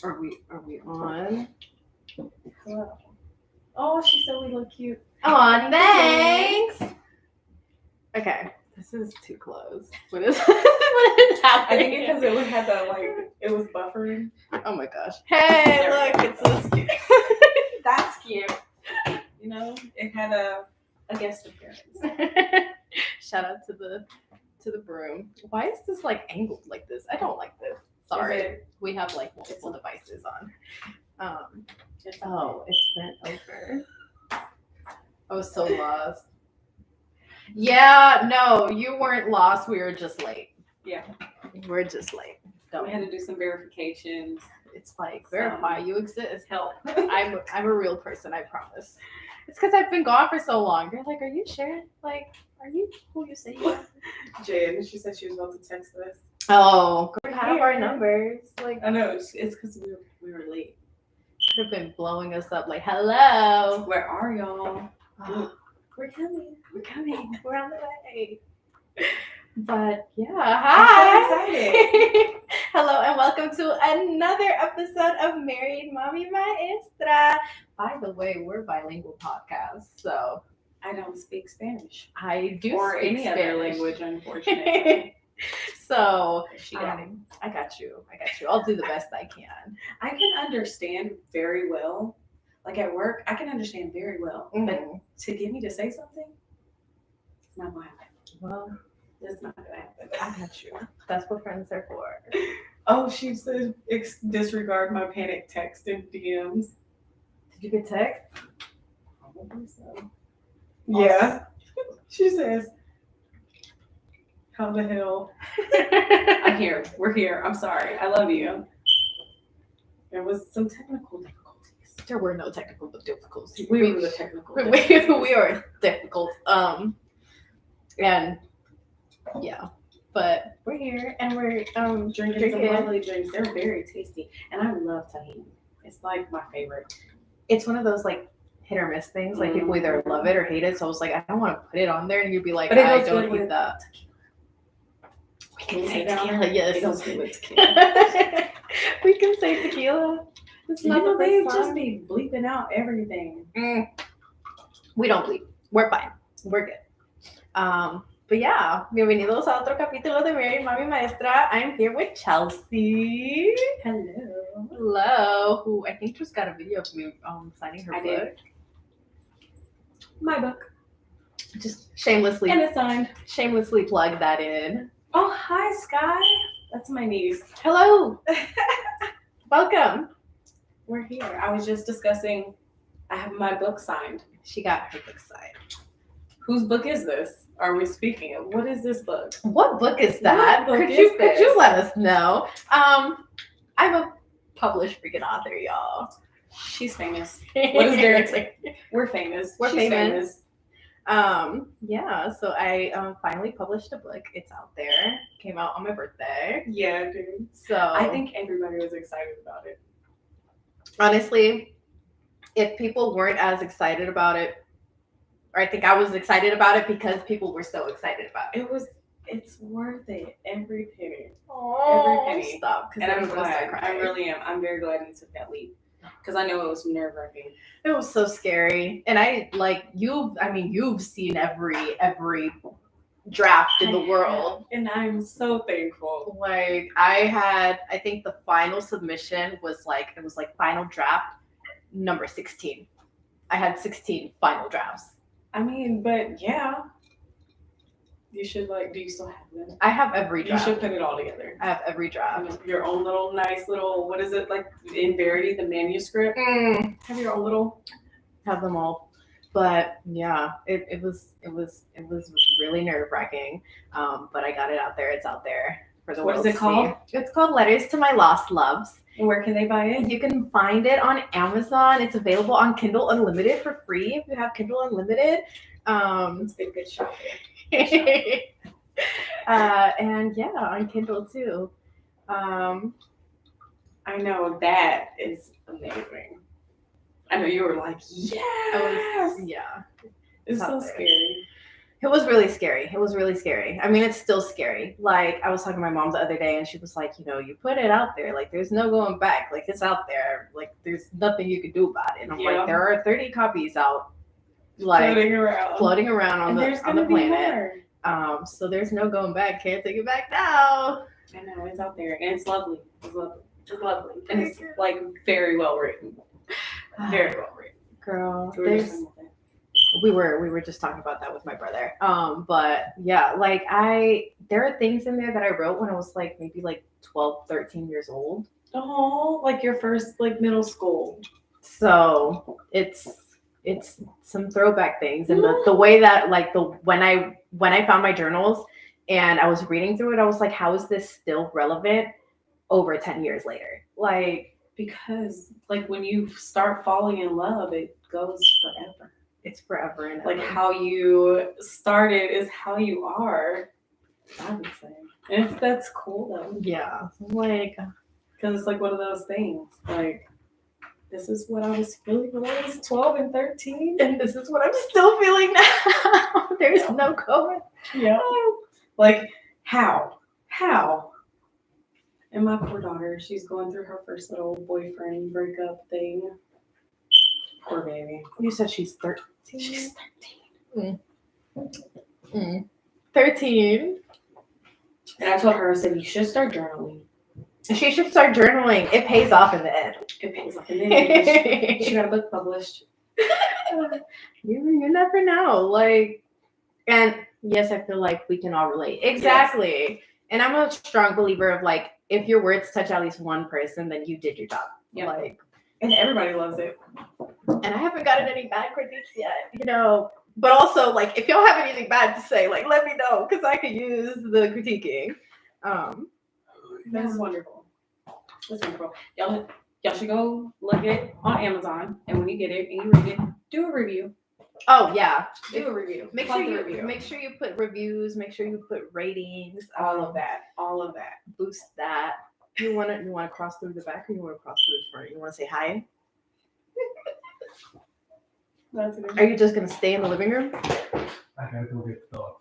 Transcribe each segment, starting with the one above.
Are we on? Hello. Oh, she said we look cute. Oh, thanks. Okay, this is too close. What is happening? I think because it had the it was buffering. Oh my gosh. Hey, look, it's so cute. That's cute. You know, it had a guest appearance. Shout out to the broom. Why is this like angled like this? I don't like this. Sorry. We have like multiple devices on. It's bent over. I was so lost. Yeah, no, you weren't lost. We were just late. Yeah. We're just late. We had to do some verifications. It's like, verify you exist. Help. I'm a real person, I promise. It's because I've been gone for so long. You're like, are you sure? Like, are you who you say you are? Jen, she said she was about to text us. Oh, we have our numbers. Like, I know, it's because we were late. Could have been blowing us up like, hello. Where are y'all? We're coming. We're on the way. But yeah, hi. I'm so excited. Hello and welcome to another episode of Married.Mommy.Maestra. By the way, we're a bilingual podcast, so I don't speak Spanish. I do or speak any Spanish. Other language, unfortunately. So she got it. I got you. I'll do the best I can. I can understand very well. Like at work, I can understand very well. Mm-hmm. But to get me to say something, it's not going to happen. Well, it's not going to happen. I got you. That's what friends are for. Oh, she said disregard my panic text and DMs. Did you get text? Probably so. Yeah. She says, how the hell? I'm here. We're here. I'm sorry. I love you. There was some technical difficulties. There were no technical difficulties. We were the technical difficulties. We are difficult. And yeah. But we're here and we're drinking some lovely drinks. They're very tasty. And I love tahini. It's like my favorite. It's one of those like hit or miss things. Like people either love it or hate it. So I was like, I don't want to put it on there, and you'd be like, but I don't eat that. We can say tequila, yes. It goes good with tequila. We can say tequila. It's not the they first just time. be bleeping out everything. We don't bleep. We're fine. We're good. But yeah, bienvenidos a otro capítulo de Married.Mommy.Maestra. I'm here with Chelsea. Hello. Who I think just got a video of me signing her book. Did. My book. Just shamelessly. And it's signed. Shamelessly plug that in. Oh, hi, Sky. That's my niece. Hello. Welcome. We're here. I was just discussing, I have my book signed. She got her book signed. Whose book is this? Are we speaking of? What is this book? What book is that? Could you let us know? I'm a published freaking author, y'all. She's famous. What is there? We're famous. She's famous. Yeah, so I finally published a book. It's out there. Came out on my birthday. Yeah, dude. So I think everybody was excited about it. Honestly, if people weren't as excited about it, or I think I was excited about it because people were so excited about it. It's worth it. Every penny. Oh, every penny. Stop. And I'm glad. I really am. I'm very glad you took that leap. Because I know it was nerve-wracking. It was so scary. And you've seen every draft in the world. And I'm so thankful. Like I think the final submission was final draft number 16. I had 16 final drafts. I mean, but yeah. You should do you still have them? I have every draft. You should put it all together. I have every draft. Your own little nice little, what is it, like in Verity, the manuscript? Have your own little. Have them all. But yeah, it was really nerve-wracking. But I got it out there. It's out there for the world to see. What is it called? It's called Letters to My Lost Loves. And where can they buy it? You can find it on Amazon. It's available on Kindle Unlimited for free if you have Kindle Unlimited. It's been a good shop. And yeah, on Kindle too. I know that is amazing. I know you were like, yes! Yeah. It's so scary. It was really scary. It was really scary. I mean, it's still scary. Like, I was talking to my mom the other day, and she was like, you put it out there. Like, there's no going back. Like, it's out there. Like, there's nothing you could do about it. And I'm like, there are 30 copies out, like, floating around on the planet. So there's no going back. Can't take it back now. I know, it's out there, and it's lovely. It's lovely. And it's, like, very well written. Very well written. Girl, we were just talking about that with my brother. But yeah, like there are things in there that I wrote when I was like maybe like 12, 13 years old. Oh, like your first like middle school. So it's some throwback things, and the way that like when I found my journals and I was reading through it, I was like, how is this still relevant over 10 years later? Like, because like when you start falling in love, it goes forever. It's forever and like ever. How you started is how you are, I would say. And that's cool though. Yeah, like, because it's like one of those things. Like, this is what I was feeling when I was 12 and 13, and this is what I'm still feeling now. There's no going. Yeah. Like, how? And my poor daughter, she's going through her first little boyfriend breakup thing. Poor baby. You said she's 13. She's 13. 13. And I told her, I said, you should start journaling. She should start journaling. It pays off in the end. It pays off in the end. She got a book published. You never know. Like, and yes, I feel like we can all relate. Exactly. Yes. And I'm a strong believer of like, if your words touch at least one person, then you did your job. Yep. Like, and everybody loves it. And I haven't gotten any bad critiques yet, But also, like, if y'all have anything bad to say, like, let me know, because I could use the critiquing. That's wonderful. That's wonderful. Y'all should go look at it on Amazon, and when you get it and you read it, do a review. Oh yeah, do a review. Make sure you put reviews. Make sure you put ratings. All of that. Boost that. You want to cross through the back, or you want to cross through the front? You want to say hi? Are you just gonna stay in the living room? I gotta go get the dog.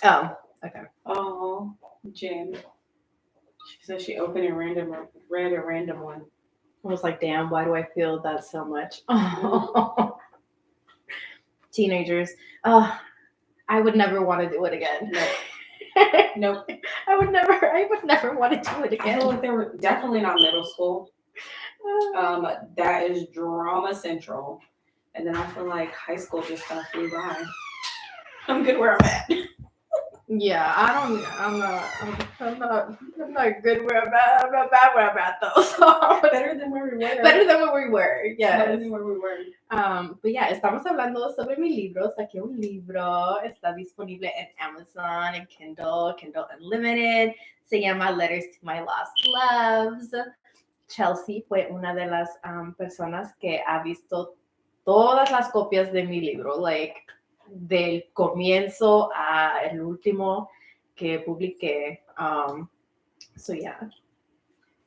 Oh, okay. Oh, Jen. She said she read a random one. I was like, damn, why do I feel that so much? Oh. Teenagers. I would never want to do it again. Nope. I would never want to do it again. I feel like they were definitely not middle school. That is drama central. And then I feel like high school just kind of flew by. I'm good where I'm at. Yeah, I'm not good where I'm at. I'm not bad where I'm at though. So Better than where we were. Better than where we were. Yes. Better than where we were. But yeah, estamos hablando sobre mi libro. Saqué un libro. Está disponible en Amazon, en Kindle Unlimited. Se llama Letters to My Lost Loves. Chelsea fue una de las personas que ha visto todas las copias de mi libro, like del comienzo a el último que publiqué. So yeah,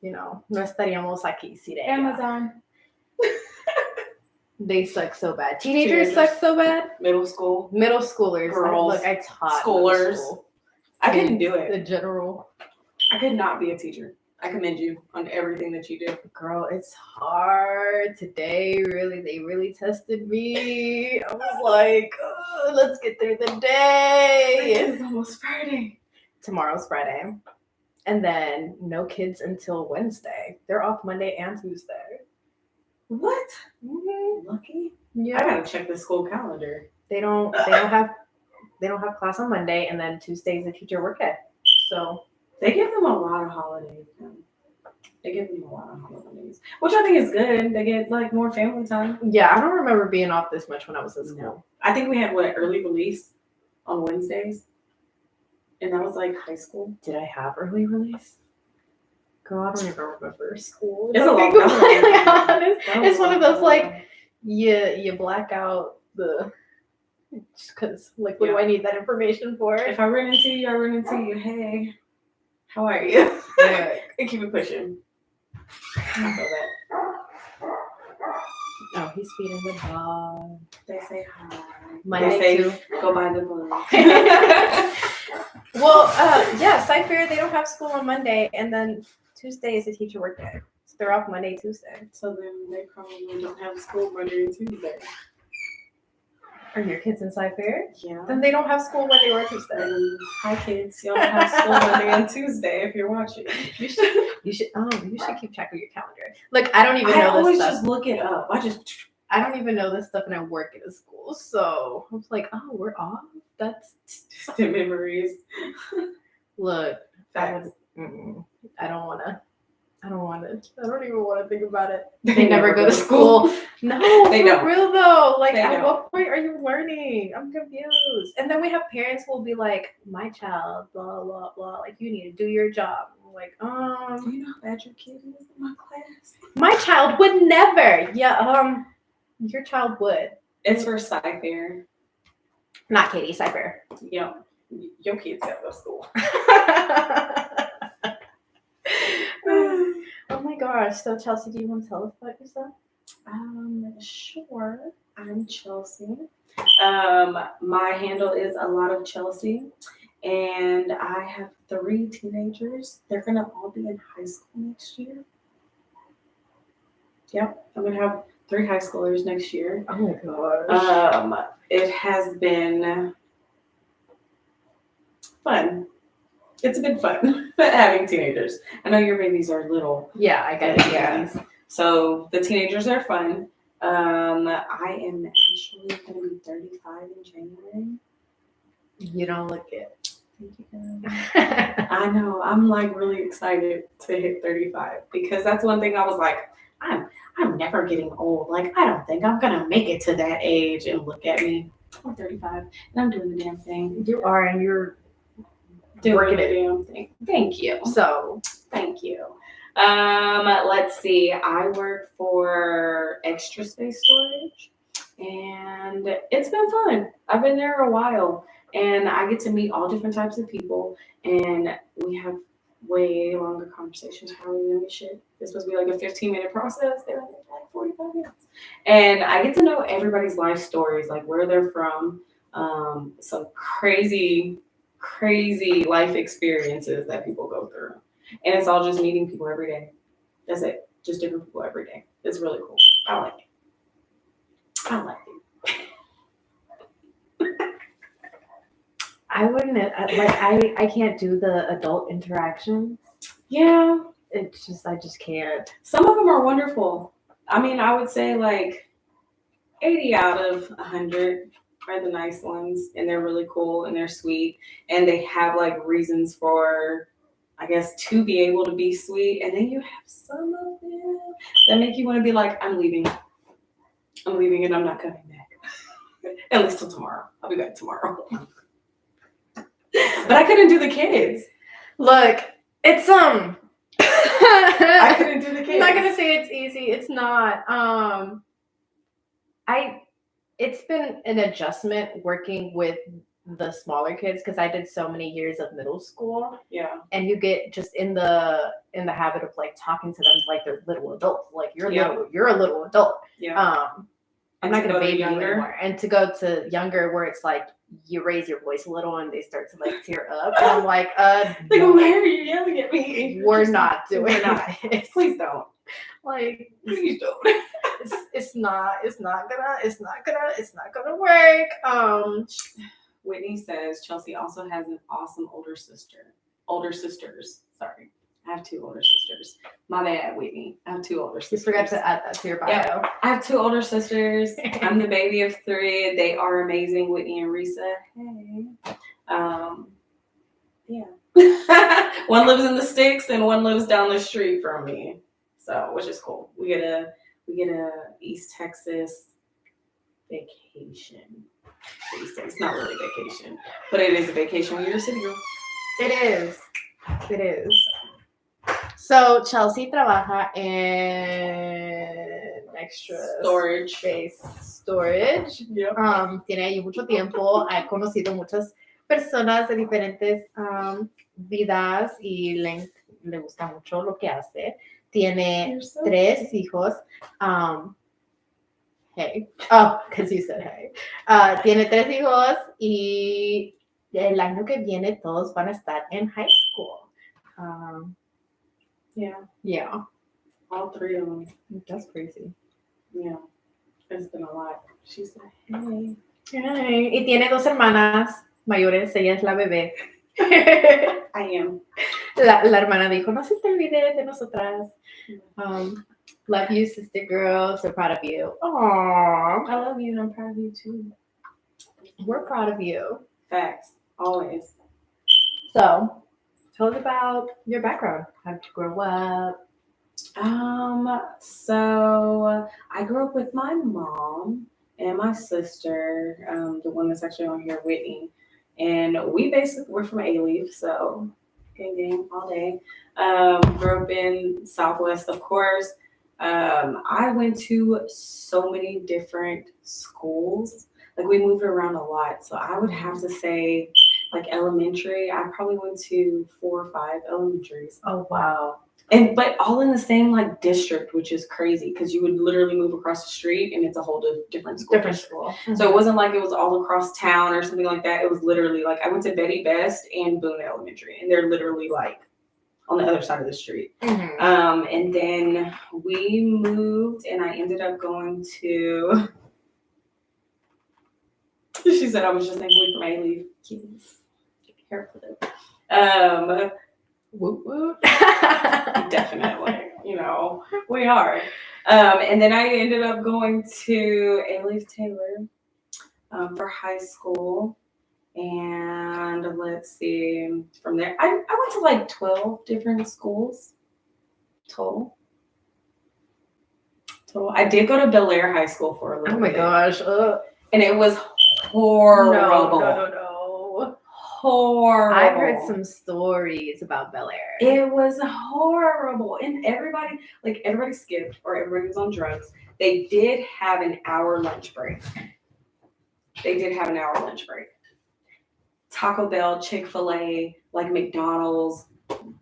no estaríamos aquí sin ella. Amazon. They suck so bad. Teenagers suck so bad. Middle schoolers. Girls. Look, I taught schoolers. School. I couldn't do it. The general. I could not be a teacher. I commend you on everything that you do. Girl, it's hard. Today, they really tested me. I was like, let's get through the day. It's almost Friday. Tomorrow's Friday. And then no kids until Wednesday. They're off Monday and Tuesday. What? Mm-hmm. Lucky? Yeah. I gotta check the school calendar. They don't have class on Monday, and then Tuesday's a teacher work day. So they give them a lot of holidays. Which I think is good. They get like more family time. Yeah, I don't remember being off this much when I was in school. No. I think we had early release on Wednesdays, and that was like high school. Did I have early release? Girl, I don't even remember school. It's a long time. It's one of those like you black out the just because like what do I need that information for? If I run into you, I run into you. Hey, how are you? Yeah. And keep it pushing. I feel Oh, he's feeding the dog. They say hi. Monday they say too. go buy the book. Well, yeah, Sci Fair, they don't have school on Monday, and then Tuesday is a teacher work day. So they're off Monday, Tuesday. So then they probably don't have school Monday and Tuesday. Are your kids in Sci Fair? Yeah. Then they don't have school Monday or Tuesday. Hi kids, you don't have school Monday and Tuesday if you're watching. You should keep track of your calendar. Look, I don't even know I always this stuff. just look it up. I don't even know this stuff, and I work at a school, so I was like, oh, we're off. That's distant memories. Look, I Facts. don't want to. I don't even want to think about it. They They never go to school. No, They for don't. real though. Like, They at don't. what point are you learning? I'm confused. And then we have parents who will be like, "My child, blah blah blah. Like, you need to do your job." I'm like, Do you know how bad your kid is in my class? my child would never. Yeah, your child would. It's for Sci-Fair. Not Katie Cyber. Yeah. Your kids have no school. Oh my gosh. So Chelsea, do you want to tell us about yourself? Sure. I'm Chelsea. My handle is a lot of Chelsea, and I have 3 teenagers. They're gonna all be in high school next year. Yep, I'm gonna have 3 high schoolers next year. Oh my gosh. It has been fun. It's been fun having teenagers. I know your babies are little. Yeah, I got it. Yeah. So the teenagers are fun. I am actually going to be 35 in January. You don't look it. Thank you, guys. I know. I'm like really excited to hit 35 because that's one thing I was like, I'm never getting old. Like, I don't think I'm going to make it to that age. And look at me. I'm 35 and I'm doing the damn thing. You are, and you're Doing working the it. damn thing. Thank you. So Thank you. Let's see. I work for Extra Space Storage, and it's been fun. I've been there a while, and I get to meet all different types of people, and we have way longer conversations. How are we doing this shit? This was be like a 15-minute process. They're like 45 minutes, and I get to know everybody's life stories, like where they're from, some crazy life experiences that people go through. And it's all just meeting people every day. That's it. Just different people every day. It's really cool. I like it. I wouldn't I can't do the adult interactions. Yeah. It's just I just can't. Some of them are wonderful. I mean, I would say like 80 out of 100 are the nice ones, and they're really cool and they're sweet, and they have like reasons for, I guess, to be able to be sweet. And then you have some of them that make you want to be like, I'm leaving and I'm not coming back. At least till tomorrow. I'll be back tomorrow. But I couldn't do the kids. Look, it's I couldn't do the kids. I'm not gonna say it's easy. It's not. It's been an adjustment working with the smaller kids because I did so many years of middle school. Yeah. And you get just in the habit of like talking to them like they're little adults. Like you're a little adult. Yeah. I'm not gonna baby you anymore. And to go to younger where it's like you raise your voice a little and they start to like tear up. And I'm like, no, why are you yelling at me? We're not doing it. Please don't. Like, please don't. It's not gonna work. Whitney says Chelsea also has an awesome older sisters. Sorry. I have 2 older sisters. My bad, Whitney. I have 2 older sisters. You forgot to add that to your bio. Yep. I have 2 older sisters. I'm the baby of 3. They are amazing, Whitney and Risa. Hey. Yeah. One lives in the sticks and one lives down the street from me. So, which is cool. We get a East Texas vacation. It's not really vacation, but it is a vacation when you're a city girl. It is. So Chelsea trabaja en extra space storage. Yep. Tiene ahí mucho tiempo. Ha conocido muchas personas de diferentes vidas y le gusta mucho lo que hace. Tiene 3 hijos. Hey. Oh, because you said hey. Tiene 3 hijos y el año que viene todos van a estar en high school. Yeah, Yeah, all 3 of them. that's crazy. Yeah, it's been a lot. She said, hey. Ay, y tiene 2 hermanas mayores, ella es la bebé. I am. La hermana dijo, no se te olvide de nosotras. Love you, sister girl. So proud of you. Aww. I love you and I'm proud of you too. We're proud of you. Facts. Always. So, tell us about your background. How did you grow up? So I grew up with my mom and my sister, the one that's actually on here, Whitney. And we're from A-Leaf, so gang all day. Grew up in Southwest, of course. I went to so many different schools. Like we moved around a lot. So I would have to say, like elementary, I probably went to 4 or 5 elementaries. Oh, wow. But all in the same like district, which is crazy because you would literally move across the street and it's a whole different school. Different school. So it wasn't like it was all across town or something like that. It was literally like I went to Betty Best and Boone Elementary, and they're literally like on the other side of the street. And then we moved, and I ended up going to. She said I was just thankfully from A-Leaf. Kids, be careful though. Woot woot. Definitely, we are. And then I ended up going to A-Leaf Taylor for high school. And let's see, from there, I went to like 12 different schools total. I did go to Bel Air High School for a little bit. Oh my gosh. And it was horrible. No. Horrible. I've heard some stories about Bel Air. It was horrible. And everybody skipped or everybody was on drugs. They did have an hour lunch break. Taco Bell, Chick-fil-A, like McDonald's.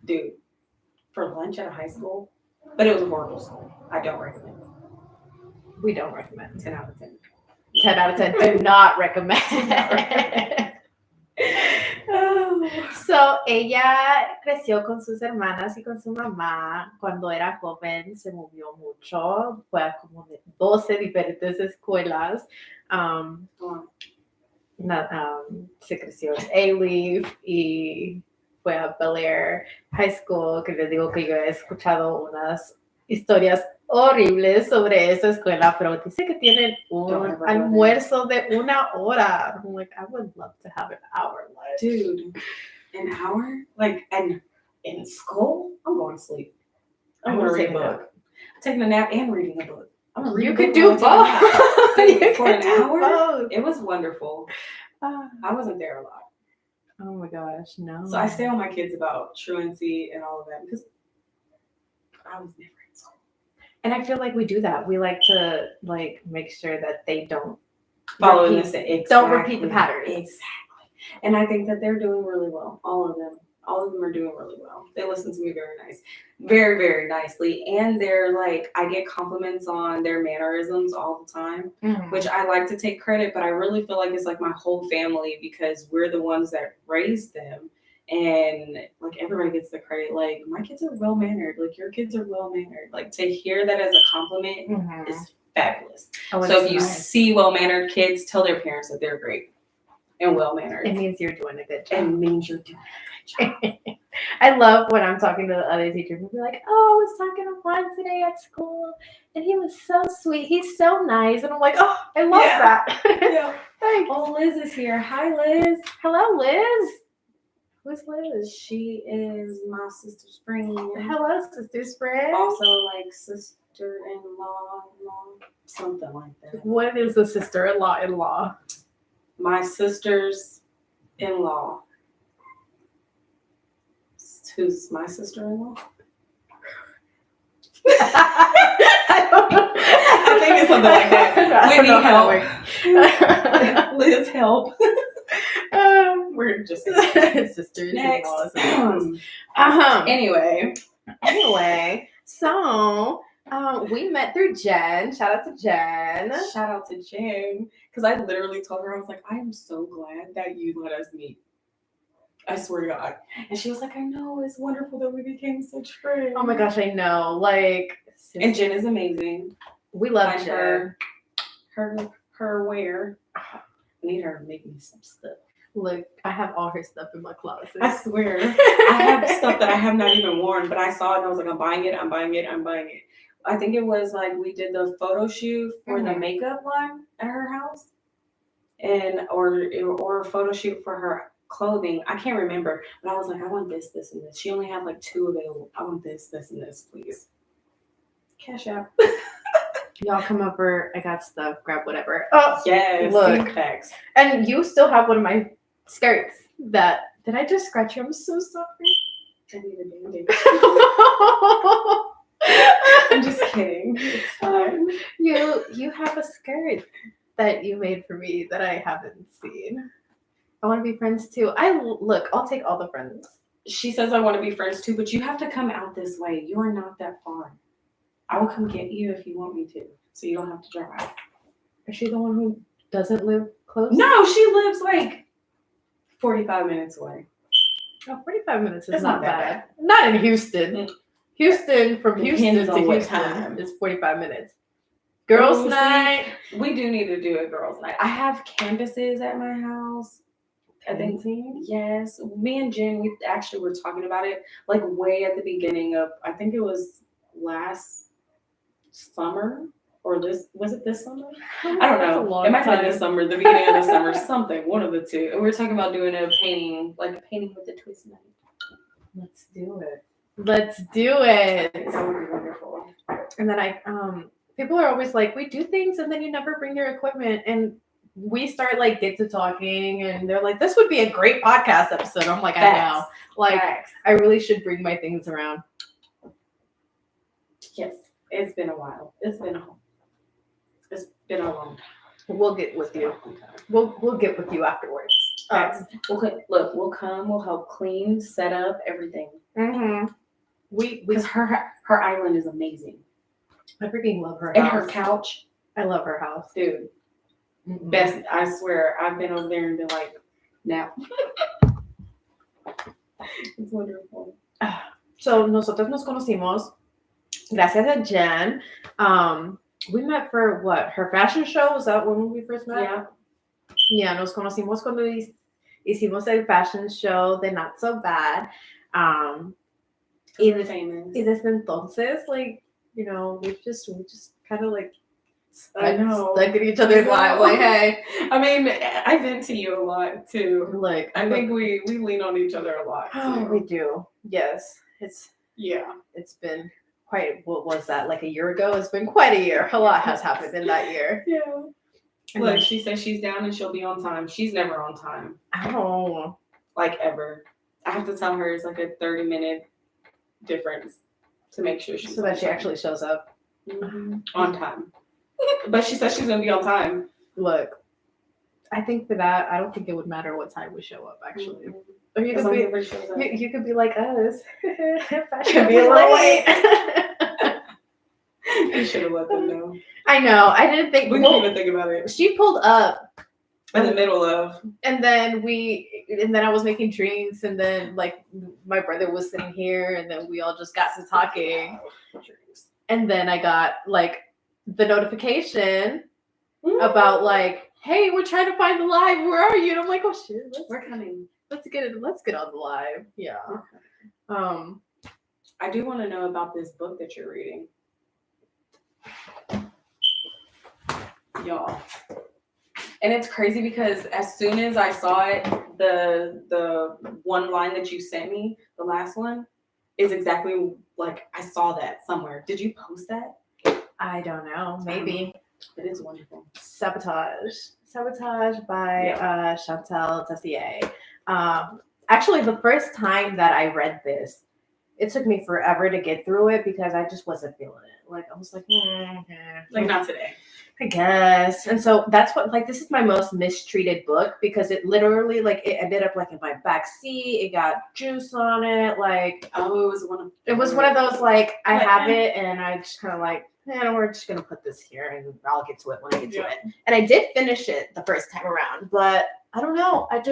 Dude, for lunch at a high school? But it was a horrible school. I don't recommend it. We don't recommend. 10 out of 10. 10 out of 10. Do not recommend. So, ella creció con sus hermanas y con su mamá. Cuando era joven se movió mucho. Fue a como de 12 diferentes escuelas. Se creció en A-Leaf y fue a Bel Air High School, que les digo que yo he escuchado unas historias horribles sobre esa escuela, pero dice que tienen un almuerzo de 1 hora. I'm like, I would love to have an hour lunch. Dude, an hour? Like, and in school? I'm going to sleep. I'm going to read a book. I'm taking a nap and reading a book. You could do both. For an hour? It was wonderful. I wasn't there a lot. Oh my gosh, no. So I stay on my kids about truancy and all of that because I was never in school. And I feel like we do that. We like to make sure that they don't follow this. Exactly. Don't repeat the patterns. Exactly. And I think that they're doing really well. All of them are doing really well. They listen to me very, very nicely. And they're like, I get compliments on their mannerisms all the time, which I like to take credit, but I really feel like it's like my whole family because we're the ones that raised them. And like everybody gets the credit. Like my kids are well mannered. Like your kids are well mannered. Like to hear that as a compliment is fabulous. So if you see well mannered kids, tell their parents that they're great and well mannered. It means you're doing a good job. It means you're doing a good job. I love when I'm talking to the other teachers and be like, oh, I was talking to Juan today at school and he was so sweet. He's so nice. And I'm like, oh, I love that. Yeah. Thanks. Oh, Liz is here. Hi, Liz. Hello, Liz. Who's Liz? She is my sister's friend. Hello, sister's friend. Also like sister-in-law, something like that. What is a sister-in-law? My sister's in-law. Who's my sister-in-law? I don't know. I think it's something like that. We need help. Liz, help. We're just sisters. Next. Anyway, so We met through Jen. Shout out to Jen. Shout out to Jen. Because I literally told her, I was like, I am so glad that you let us meet. I swear to God. And she was like, I know, it's wonderful that we became such friends. Oh my gosh, I know. Like, And Jen is amazing. we love Find Jen. her where. I need her to make me some stuff. Look, I have all her stuff in my closet. I swear. I have stuff that I have not even worn, but I saw it and I was like, I'm buying it. I think it was like we did the photo shoot for the makeup one at her house. Or a photo shoot for her clothing. I can't remember. But I was like, I want this, this, and this. She only had like 2 available. I want this, this, and this, please. Cash out. Y'all come over. I got stuff. Grab whatever. Oh, yes. Look. Facts. And you still have one of my skirts that. Did I just scratch you? I'm so sorry. I need a band-aid. I'm just kidding. It's fine. You have a skirt that you made for me that I haven't seen. I want to be friends too. I'll take all the friends. She says I want to be friends too, but you have to come out this way. You are not that far. I will come get you if you want me to, so you don't have to drive. Is she the one who doesn't live close? No, she lives like 45 minutes away. Oh, 45 minutes is It's not not that bad. Not in Houston. Mm. Houston, from Depends Houston to on what Houston time. is 45 minutes. Girls' see, night. We do need to do a girls' night. I have canvases at my house. I think, yes. Me and Jen, we actually were talking about it like way at the beginning of, I think it was last summer or was it this summer? I don't know. It might have been this summer, the beginning of the summer, something, one of the two. And we were talking about doing a painting, like a painting with a twist night. Let's do it. Let's do it. That would be wonderful. And then people are always like, we do things and then you never bring your equipment. And we start like get to talking and they're like, this would be a great podcast episode. I'm like, I know. Like, I really should bring my things around. Yes. It's been a while. It's been a long time. We'll get with you. We'll get with you afterwards. We'll come. We'll help clean, set up everything. Mm-hmm. Because her island is amazing. I freaking love her and house. her couch. I love her house, dude. Mm-hmm. Best. I swear, I've been over there and been like, now. It's wonderful. So nosotros nos conocimos gracias a Jen. We met for what? Her fashion show? Was that when we first met? Yeah. Yeah, nos conocimos cuando hicimos el fashion show de Not So Bad. Y desde entonces, like, you know, we just kind of like stuck in each other's lives. Like, hey. I mean, I vent to you a lot too. Like, I think we lean on each other a lot. Oh, we do. Yes. It's been quite, what was that, like a year ago? It's been quite a year. A lot has happened in that year. Yeah. Look, she says she's down and she'll be on time. She's never on time. Oh. Like ever. I have to tell her it's like a 30-minute difference to make sure she's so that she actually shows up on time. But she says she's gonna be on time. Look, I think for that, I don't think it would matter what time we show up. Actually, or you could be like us. Fashion be late. You should have let them know. I know. I didn't think. We didn't even think about it. She pulled up in the middle of, and then I was making drinks, and then like my brother was sitting here, and then we all just got to talking, and then I got like the notification about like, hey, we're trying to find the live. Where are you? And I'm like, oh shit, we're coming. Let's get on the live. Yeah. Okay. I do want to know about this book that you're reading. Y'all. And it's crazy because as soon as I saw it, the one line that you sent me, the last one, is exactly like I saw that somewhere. Did you post that? I don't know. Maybe. It is wonderful. Sabotage by Chantal Tessier. Actually, the first time that I read this, it took me forever to get through it because I just wasn't feeling it. Like I was like, like not today. I guess. And so that's what, like, this is my most mistreated book because it literally, like, it ended up, like, in my back seat. It got juice on it. Like, Oh, it was one of those, like, I Like, have it and I just kind of like, we're just going to put this here and I'll get to it when I get to Yeah. it. And I did finish it the first time around, but I don't know. I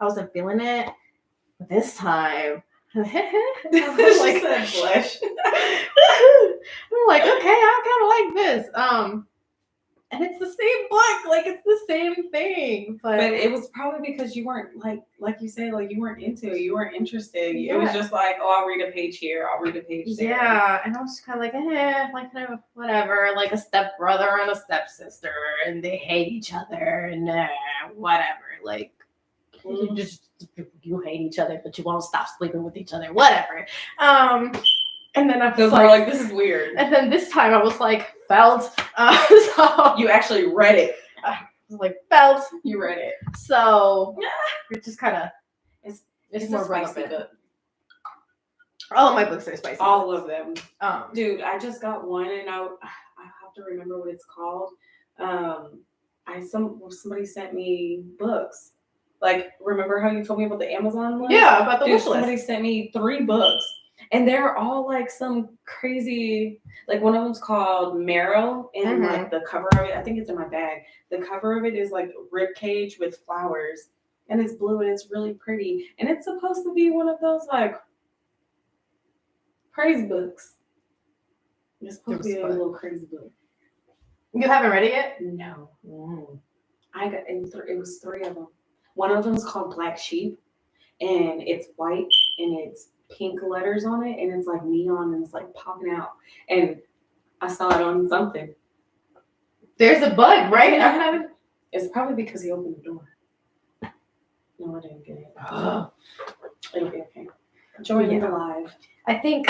wasn't feeling it. But this time, I'm She said blush. like, okay, I kind of like this. And it's the same book, like it's the same thing. But it was probably because you weren't like you said, like you weren't into it, you weren't interested. It was Yeah. just like, oh, I'll read a page here, I'll read a page there. yeah, and I was kind of like, like kind of whatever, like a stepbrother and a stepsister, and they hate each other, and whatever, like. You hate each other, but you won't stop sleeping with each other, whatever. And then I was like, this is weird. And then this time I was like, felt. So you actually read it. I was like, felt. You read it. So it just kind of it's more relevant. Book. All of my books are spicy. All of them. Dude, I just got one, and I have to remember what it's called. Somebody sent me books. Like, remember how you told me about the Amazon list? Yeah, about the wish list. Somebody sent me 3 books, and they're all like some crazy. Like, one of them's called Marrow, and like the cover of it, I think it's in my bag. The cover of it is like rib cage with flowers, and it's blue, and it's really pretty, and it's supposed to be one of those like crazy books. It's supposed to be a little crazy book. You haven't read it yet? No. I got it was 3 of them. One of them is called Black Sheep, and it's white, and it's pink letters on it, and it's like neon, and it's like popping out. And I saw it on something. There's a bug, right? It's probably because he opened the door. No, I didn't get it. It'll be okay. Join it alive. I think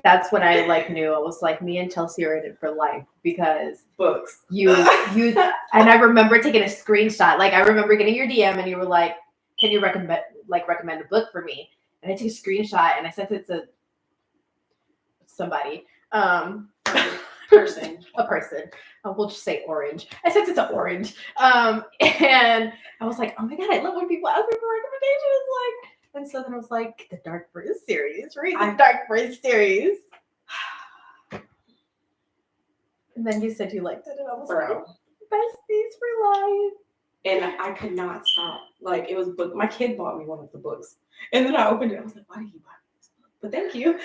that's when I like knew I was like, me and Chelsea are in it for life because books. You and I remember taking a screenshot. Like I remember getting your DM and you were like, "Can you recommend a book for me?" And I took a screenshot and I sent it to somebody, a person. We'll just say Orange. I sent it to Orange, and I was like, "Oh my god, I love when people ask me for recommendations!" Like. And so then I was like, the Dark Bridge series. Read the Dark Bridge series. And then you said you liked it, and I was like, besties for life. And I could not stop. Like, it was book. My kid bought me one of the books. And then I opened it. I was like, why did you buy me this book? But thank you.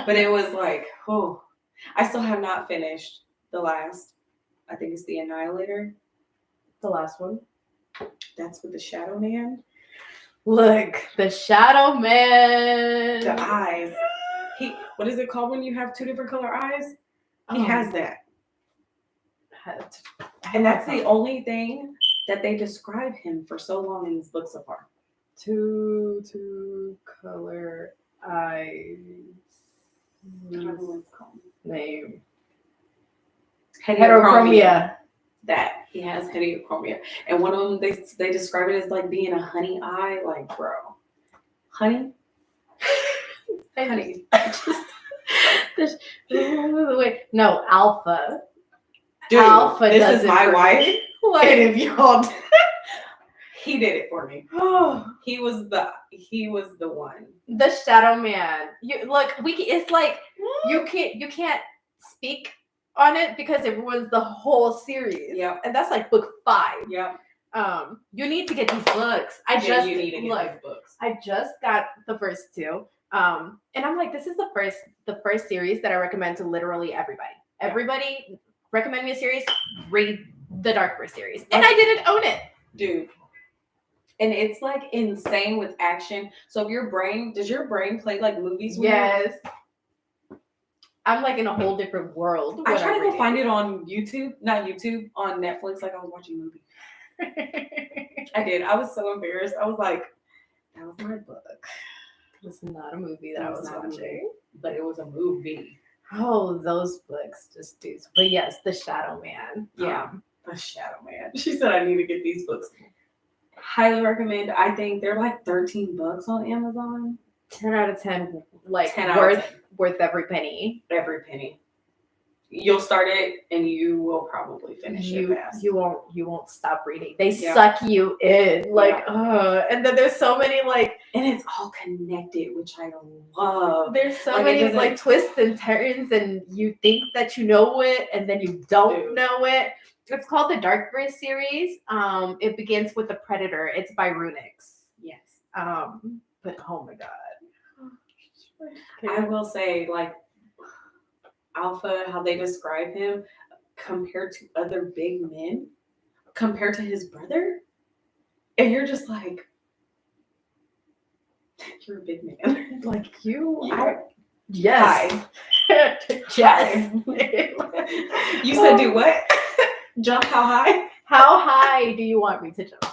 But it was like, oh. I still have not finished the last. I think it's The Annihilator. The last one. That's with the Shadow Man. Look, the Shadow Man. The eyes. What is it called when you have 2 different color eyes? He has that. And that's the only thing that they describe him for so long in this book so far. 2 color eyes. Name. Heterochromia. That he has heterochromia, and one of them they describe it as like being a honey eye, like bro, honey. No, Alpha. Dude, Alpha. This is my wife. What? And if y'all, he did it for me. He was the one. The Shadow Man. It's like you can't speak on it because it ruins the whole series. Yeah. And that's like book 5. Yeah. You need to get these books. You need to get these books. I just got the first 2. And I'm like, this is the first series that I recommend to literally everybody. Yeah. Everybody recommend me a series, read the Dark Bridge series. And I didn't own it. Dude. And it's like insane with action. So does your brain play like movies with Yes. I'm like in a whole different world. I tried to go find it on YouTube, not YouTube, on Netflix, like I was watching a movie. I did. I was so embarrassed. I was like, that was my book. It's not a movie that I was watching. But it was a movie. Oh, those books just do. But yes, The Shadow Man. Yeah, The Shadow Man. She said I need to get these books. Highly recommend. I think they're like 13 bucks on Amazon. 10 out of 10. Like 10 worth every penny. Every penny. you'll start it and you will probably finish it fast. You won't stop reading. They suck you in. Like, and then there's so many like, and it's all connected, which I love. There's so many like twists and turns, and you think that you know it, and then you don't know it. It's called the Darkverse series. It begins with the Predator. It's by Runix. Yes. But oh my god. I will say, like, Alpha, how they describe him compared to other big men, compared to his brother, and you're just like, you're a big man. Like you are. Yes. Yes. You said do what? Jump how high? How high do you want me to jump?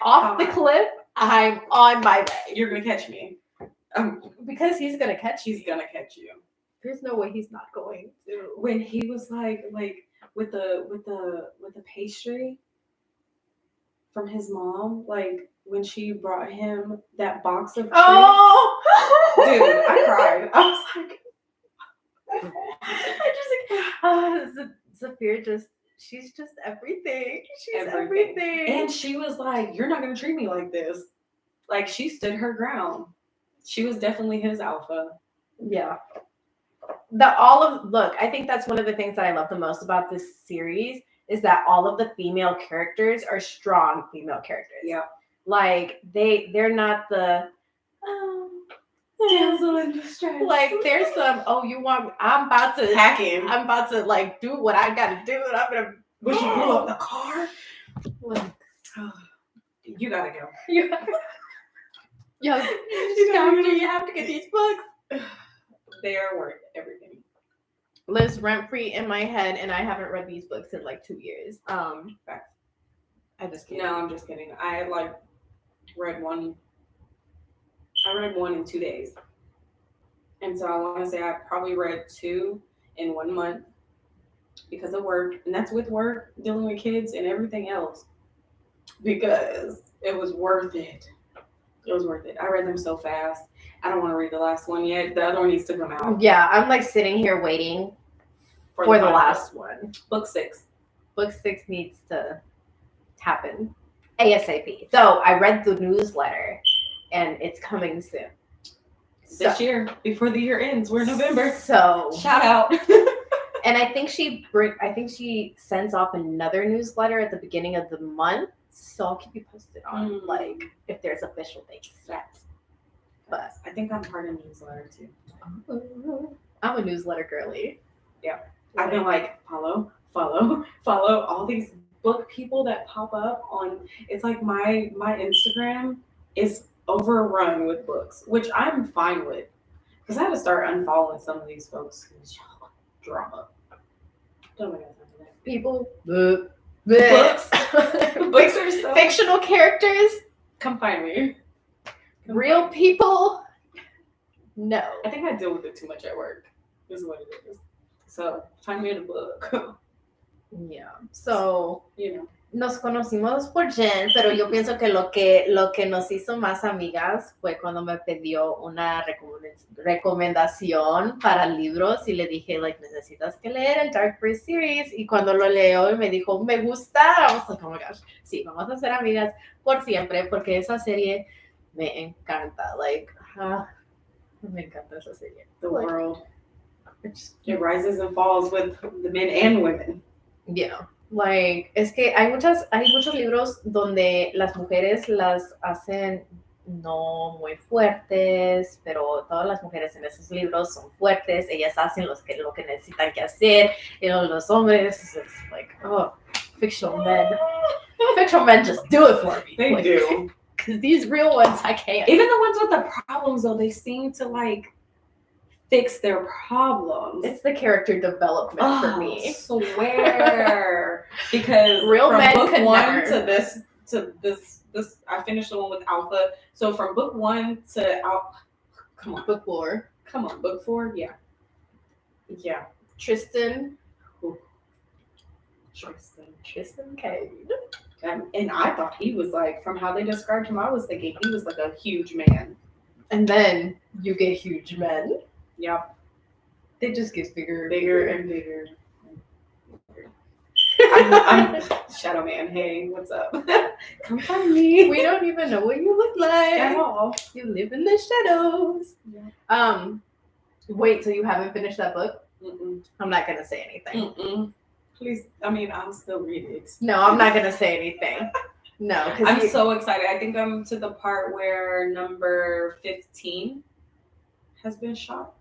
Off the cliff? I'm on my way. You're gonna catch me. Because he's gonna catch you. He's gonna catch you. There's no way he's not going to. When he was like with the pastry from his mom, like when she brought him that box of treats. Oh, dude, I cried. I was like, I just like, Zafir she's just everything. She's everything. And she was like, "You're not gonna treat me like this." Like she stood her ground. She was definitely his alpha. Yeah. Look, I think that's one of the things that I love the most about this series is that all of the female characters are strong female characters. Yeah. Like they're not the damsel in distress. Like there's some, I'm about to hack him. I'm about to like do what I gotta do and I'm gonna Would you blow up the car? Like, you gotta go. You have to get these books. They are worth everything. Lives rent free in my head, and I haven't read these books in like 2 years. Facts. I'm just kidding. No, I'm just kidding. I read one. I read one in 2 days, and so I want to say I probably read 2 in 1 month because of work, and that's with work, dealing with kids, and everything else. Because it was worth it. It was worth it. I read them so fast. I don't want to read the last one yet. The other one needs to come out. Yeah, I'm like sitting here waiting for the last one. Book 6. Book 6 needs to happen ASAP. So I read the newsletter, and it's coming soon. This year, before the year ends. We're in November. So shout out. And I think she sends off another newsletter at the beginning of the month. So I'll keep you posted on like if there's official dates. But I think I'm part of newsletter too. I'm a newsletter girly. Yeah. I've been like follow all these book people that pop up on. It's like my Instagram is overrun with books, which I'm fine with because I had to start unfollowing some of these folks because drama. Don't make that. People. Books. Books are so fictional characters. Come find me. Real people. No. I think I deal with it too much at work. Is what it is. So find me in a book. Yeah. So you know. Nos conocimos por Jen, pero yo pienso que lo que nos hizo más amigas fue cuando me pidió una recomendación para libros y le dije, like, necesitas que leer el Darkverse series, y cuando lo leo y me dijo, me gusta, I was like, oh my gosh, sí, vamos a ser amigas por siempre, porque esa serie me encanta, like, me encanta esa serie. The world, it rises and falls with the men and women. Yeah. Like, es que hay muchos libros donde las mujeres las hacen no muy fuertes, pero todas las mujeres en esos libros son fuertes, ellas hacen lo que necesitan que hacer, y los hombres, it's like, oh, fictional men just do it for me. They like, do. Because these real ones, I can't. Even the ones with the problems, though, they seem to, like, fix their problems. It's the character development for me. I swear. Because real from men book could 1 never. to this, I finished the one with Alpha. So from book 1 to book 4. Come on, book 4, yeah. Yeah. Tristan. Ooh. Tristan Cade. And I thought he was like, from how they described him, I was thinking he was like a huge man. And then you get huge men. Yep. They just get bigger and bigger. I'm Shadow Man. Hey, what's up? Come find me. We don't even know what you look like At all. You live in the shadows. Yeah. Wait, so you haven't finished that book? Mm-mm. I'm not gonna say anything. Mm-mm. Please, I mean, I'll still read it. No, I'm not gonna say anything. No, because I'm so excited. I think I'm to the part where number 15 has been shot.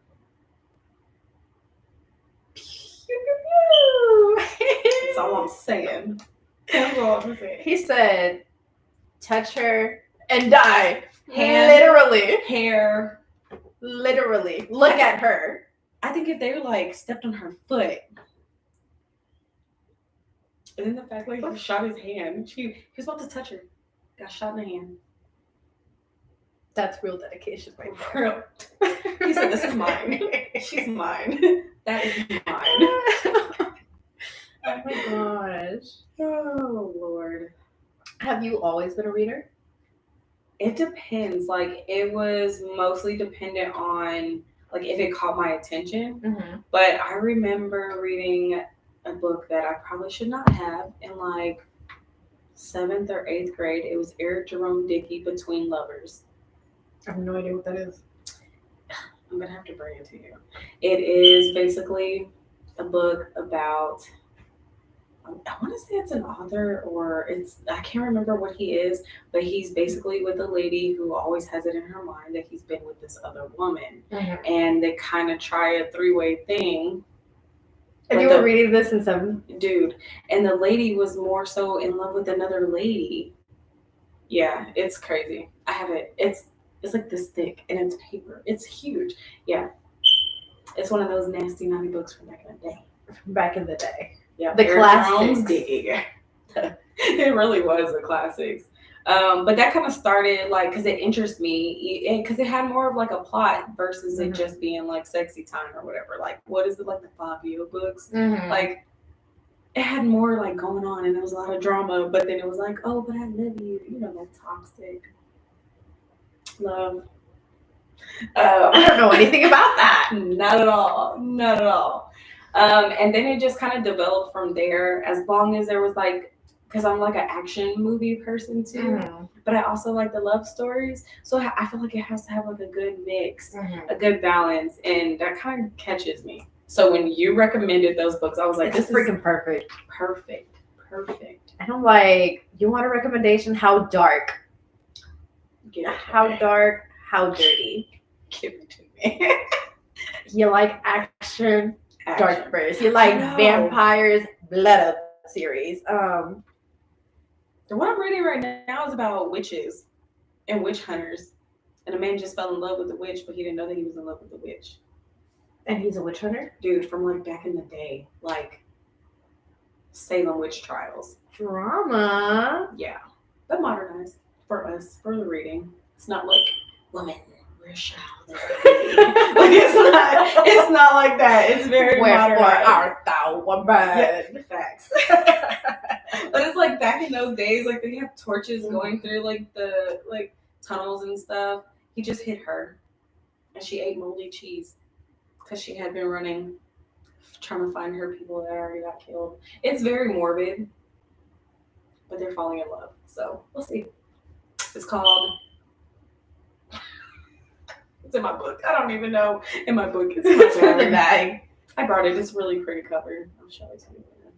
That's all I'm saying. That's all I'm saying. He said, touch her and die. Hand, Literally. hair. Literally. Look at her. I think if they like stepped on her foot, and then the fact like he shot his hand, he was about to touch her, got shot in the hand. That's real dedication right For there. real. He said, "This is mine. She's mine. That is mine." Oh my gosh. Oh Lord. Have you always been a reader? It depends. Like it was mostly dependent on like if it caught my attention. Mm-hmm. But I remember reading a book that I probably should not have in like 7th or 8th grade. It was Eric Jerome Dickey, Between Lovers. I have no idea what that is. I'm gonna have to bring it to you. It is basically a book about, I want to say it's an author or I can't remember what he is, but he's basically with a lady who always has it in her mind that he's been with this other woman. Mm-hmm. And they kind of try a 3-way thing. And you were reading this in 7th? Dude. And the lady was more so in love with another lady. Yeah, it's crazy. I have it. It's like this thick and it's paper. It's huge. Yeah. It's one of those nasty, naughty books from back in the day. Back in the day. Yeah, The classics. It really was the classics. But that kind of started like because it interests me because it had more of like a plot versus it just being like sexy time or whatever. Like what is it like the Fabio books? Mm-hmm. Like it had more like going on and there was a lot of drama. But then it was like, oh, but I love you. You know, that toxic love. I don't know anything about that. Not at all. Not at all. And then it just kind of developed from there as long as there was like, because I'm like an action movie person too, Mm-hmm. but I also like the love stories. So I feel like it has to have like a good mix, Mm-hmm. a good balance, and that kind of catches me. So when you recommended those books, I was like, It's this freaking is perfect. perfect. And I'm like, you want a recommendation? How dark? Give it to How me. dark? How dirty? Give it to me. You like action? Action. Dark first. You like No. vampires? Blood Up series. The one I'm reading right now is about witches and witch hunters. And a man just fell in love with the witch, but he didn't know that he was in love with the witch. And he's a witch hunter? Dude, from like back in the day, like Salem witch trials. Drama. Yeah. But modernized for us, for the reading. It's not like, woman, where shall they be? Like it's not like that. It's very Wherefore modernized. art thou woman? Yeah, facts. But it's like back in those days, like they have torches going through like the like tunnels and stuff. He just hit her, and she ate moldy cheese because she had been running, trying to find her people that already got killed. It's very morbid, but they're falling in love. So we'll see. It's called. It's in my book. I don't even know. In my book, it's in my The bag. I brought it. It's really pretty cover. I'll show it to you later.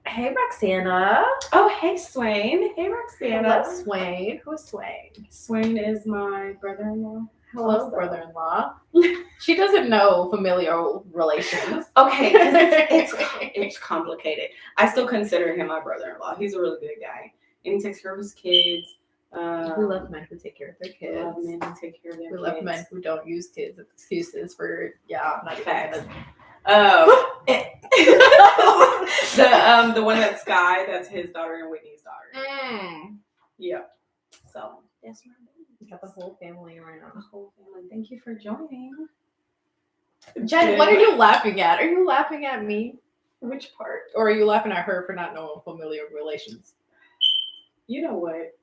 Hey, Roxana. Oh, hey, Swain. Hey, Roxana. Hello, Swain. Who's Swain? Swain is my brother-in-law. Hello, Also. brother-in-law. She doesn't know familial relations. Okay, because it's complicated. I still consider him my brother-in-law. He's a really good guy, and he takes care of his kids. We love men who take care of their We love kids. men who take care of their We kids. love men who don't use kids as excuses for, I'm not even Facts. The one that's Sky, that's his daughter and Whitney's daughter. Yeah. So that's my baby. You got the whole family around. The whole family. Thank you for joining. Jen, what are you laughing at? Are you laughing at me? Which part? Or are you laughing at her for not knowing familial relations? You know what?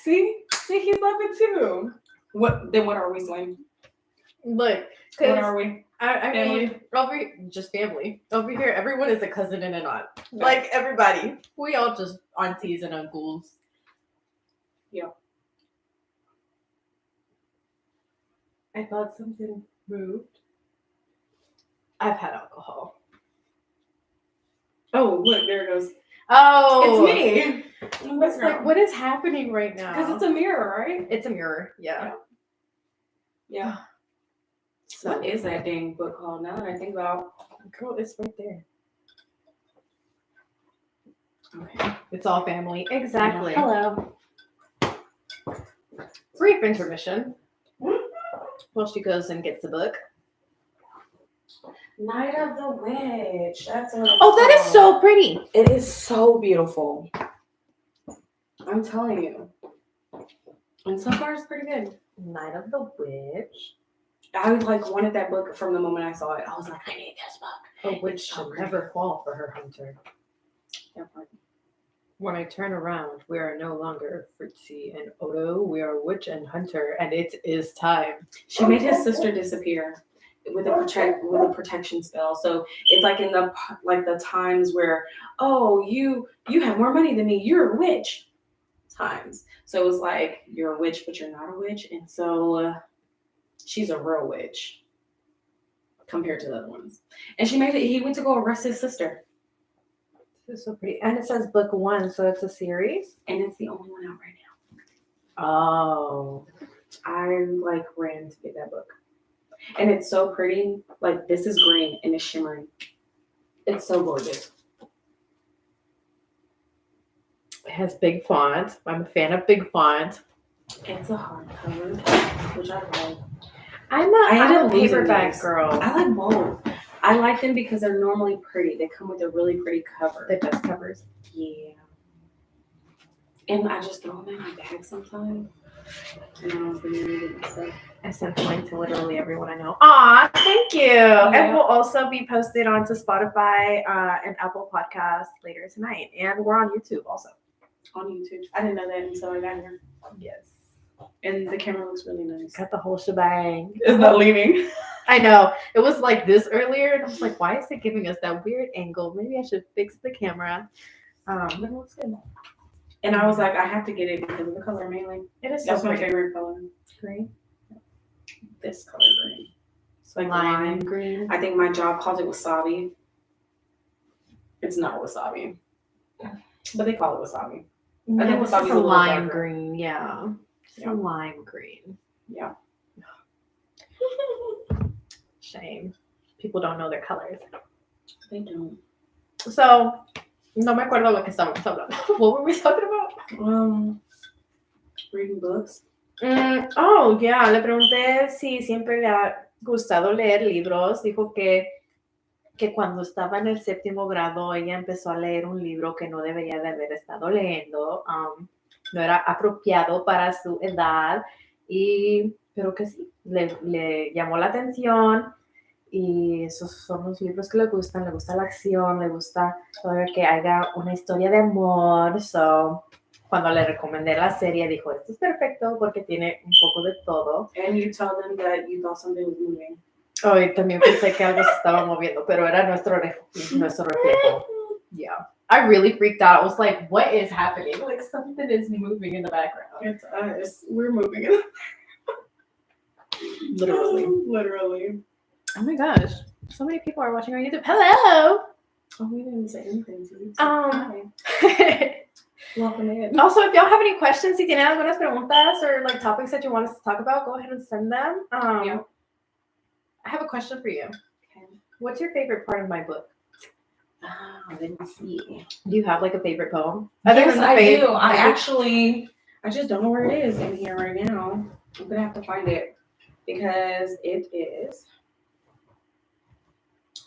See, he's laughing too. What are we saying? Look, What because are we? I mean, just family. Over here, everyone is a cousin and an aunt. Like everybody. We all just aunties and uncles. Yeah. I thought something moved. I've had alcohol. Oh, look, there it goes. Oh, It's me. It's like, what is happening right now? Because it's a mirror, right? It's a mirror. Yeah. Yeah. So What is that dang book called now that I think about? Girl, it's right there. Okay. It's all family. Exactly. Hello. Brief intermission. Well, she goes and gets the book. Night of the Witch. That's what it's Oh, that is called. so pretty. It is so beautiful. I'm telling you. And so far, it's pretty good. Night of the Witch. I wanted that book from the moment I saw it. I was like, I need this book. A witch should never fall for her hunter. Yeah, pardon. When I turn around, we are no longer Fritzy and Odo. We are witch and hunter, and it is time. She made his sister disappear with a protection spell. So it's like in the times where, oh, you have more money than me. You're a witch. Times. So it was like you're a witch, but you're not a witch, and so she's a real witch compared to the other ones. And she made it. He went to go arrest his sister. This is so pretty, and it says book 1, so it's a series. And it's the only one out right now. Oh, I ran to get that book. And it's so pretty. Like, this is green and it's shimmering. It's so gorgeous. it has big font. I'm a fan of big font. It's a hardcover, which I like. I'm ended a up losing paperback these. girl. I like both. I like them because they're normally pretty. They come with a really pretty cover. The best covers. Yeah. And I just throw them in my bag sometimes. And I don't really read it and stuff. I sent mine to literally everyone I know. Aw, thank you. And we'll also be posted onto Spotify and Apple Podcasts later tonight. And we're on YouTube also. On YouTube. I didn't know that until I got here. Yes. And the camera looks really nice. Got the whole shebang. It's not leaning. I know. It was like this earlier. And I was like, why is it giving us that weird angle? Maybe I should fix the camera. But it looks good. And I was like, I have to get it because of the color mainly. It is That's so my pretty. favorite color. Green. This color green. It's like Lime lime. green. I think my job calls it wasabi. It's not wasabi. But they call it wasabi. I think It's wasabi's a a little lime darker. green. Yeah. It's Yeah. a lime green. Yeah. Shame. People don't know their colors. They don't. So, no me acuerdo lo que estábamos hablando. What were we talking about? Reading books. Oh, yeah. Le pregunté si siempre le ha gustado leer libros. Dijo que cuando estaba en el 7º grado, ella empezó a leer un libro que no debería de haber estado leyendo. No era apropiado para su edad, pero que sí, le llamó la atención. Y esos son los libros que le gustan la acción, le gusta que haya una historia de amor. So, cuando le recomendé la serie, dijo, esto es perfecto porque tiene un poco de todo. And you tell them that you thought something was moving. Oh, y también pensé que algo se estaba moviendo, pero era nuestro reflejo. Yeah. I really freaked out. I was like, what is happening? Like, something is moving in the background. It's us. We're moving it. Literally. Oh my gosh. So many people are watching on YouTube. Hello! Oh, we didn't say anything to you. Hi. Welcome in. Also, if y'all have any questions, si tienen algunas preguntas or like topics that you want us to talk about, go ahead and send them. Yeah. I have a question for you. Okay. What's your favorite part of my book? Let me see. Do you have like a favorite poem? Yes, I do. I just don't know where it is in here right now. I'm gonna have to find it because it is.